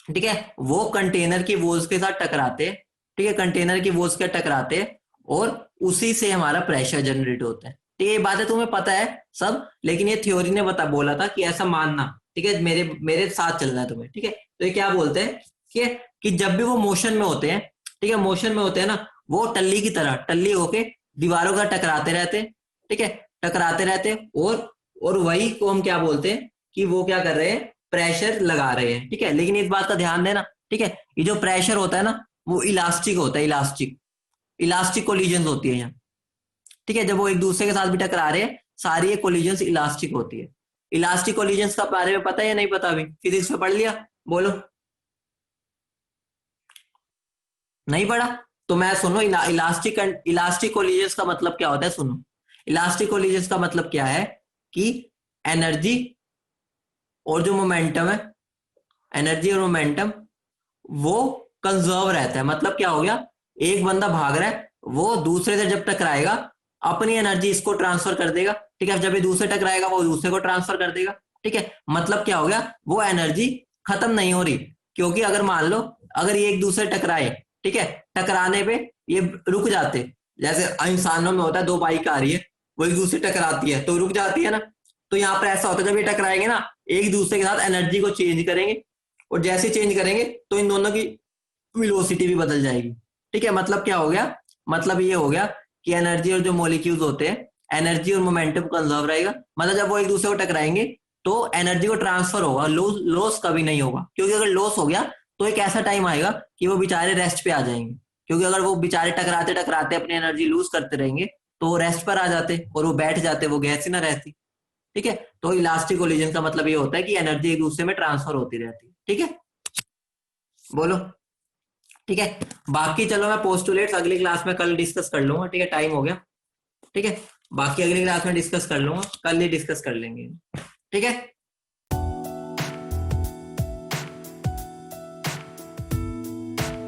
ठीक है, वो कंटेनर की वॉल्स के साथ टकराते हैं। ठीक है, कंटेनर की वॉल्स के टकराते हैं, और उसी से हमारा प्रेशर जनरेट होता है। ठीक है, ये बातें तुम्हें पता है सब, लेकिन ये थ्योरी ने बता बोला था कि ऐसा मानना। ठीक है, मेरे मेरे साथ चलना है तुम्हें। ठीक है, तो ये क्या बोलते हैं कि जब भी वो मोशन में होते हैं, ठीक है, मोशन में होते हैं ना, वो टल्ली की तरह, टल्ली होके दीवारों का टकराते रहते हैं। ठीक है, टकराते रहते हैं, और वही को हम क्या बोलते हैं, कि वो क्या कर रहे हैं, प्रेशर लगा रहे हैं। ठीक है, लेकिन इस बात का ध्यान देना, ठीक है, ये जो प्रेशर होता है ना, वो इलास्टिक होता है, इलास्टिक, इलास्टिक कोलिजन होती है यहाँ। ठीक है, जब वो एक दूसरे के साथ भी टकरा रहे हैं, सारी ये कोलिजन इलास्टिक होती है। इलास्टिक कोलिजन का बारे में पता है या नहीं पता? अभी फिजिक्स में पढ़ लिया? बोलो, नहीं पढ़ा? तो मैं सुनो, इलास्टिक इलास्टिक कोलिजन का मतलब क्या होता है, सुनो। इलास्टिक कोलिजन का मतलब क्या है, कि एनर्जी और जो मोमेंटम है, एनर्जी और मोमेंटम वो कंजर्व रहता है। मतलब क्या हो गया, एक बंदा भाग रहा है, वो दूसरे से जब टकराएगा, अपनी एनर्जी इसको ट्रांसफर कर देगा। ठीक है, जब ये दूसरे टकराएगा, वो दूसरे को ट्रांसफर कर देगा। ठीक है, मतलब क्या हो गया, वो एनर्जी खत्म नहीं हो रही। क्योंकि अगर मान लो, अगर ये एक दूसरे टकराए, ठीक है, टकराने पे ये रुक जाते, जैसे इंसानों में होता है, दो बाइक आ रही है, वो एक दूसरे टकराती है तो रुक जाती है ना। तो यहाँ पर ऐसा होता है, जब ये टकराएंगे ना, एक दूसरे के साथ एनर्जी को चेंज करेंगे, और जैसे चेंज करेंगे तो इन दोनों की वेलोसिटी भी बदल जाएगी। ठीक है, मतलब क्या हो गया, मतलब ये हो गया कि एनर्जी और जो मॉलिक्यूल्स होते हैं, एनर्जी और मोमेंटम कंजर्व रहेगा। मतलब जब वो एक दूसरे को टकराएंगे तो एनर्जी को ट्रांसफर होगा, लॉस कभी नहीं होगा। क्योंकि अगर लॉस हो गया तो एक ऐसा टाइम आएगा कि वो बेचारे रेस्ट पे आ जाएंगे। क्योंकि अगर वो बेचारे टकराते टकराते अपनी एनर्जी लूज करते रहेंगे, तो वो रेस्ट पर आ जाते और वो बैठ जाते, वो गैस ही ना रहती। ठीक है। तो इलास्टिक कोलिजन का मतलब ये होता है कि एनर्जी एक दूसरे में ट्रांसफर होती रहती है, ठीक है, बोलो, ठीक है। बाकी चलो मैं पोस्टुलेट्स अगली क्लास में कल डिस्कस कर लूंगा, ठीक है, टाइम हो गया, ठीक है। बाकी अगली क्लास में डिस्कस कर लूंगा, कल ही डिस्कस कर लेंगे, ठीक है।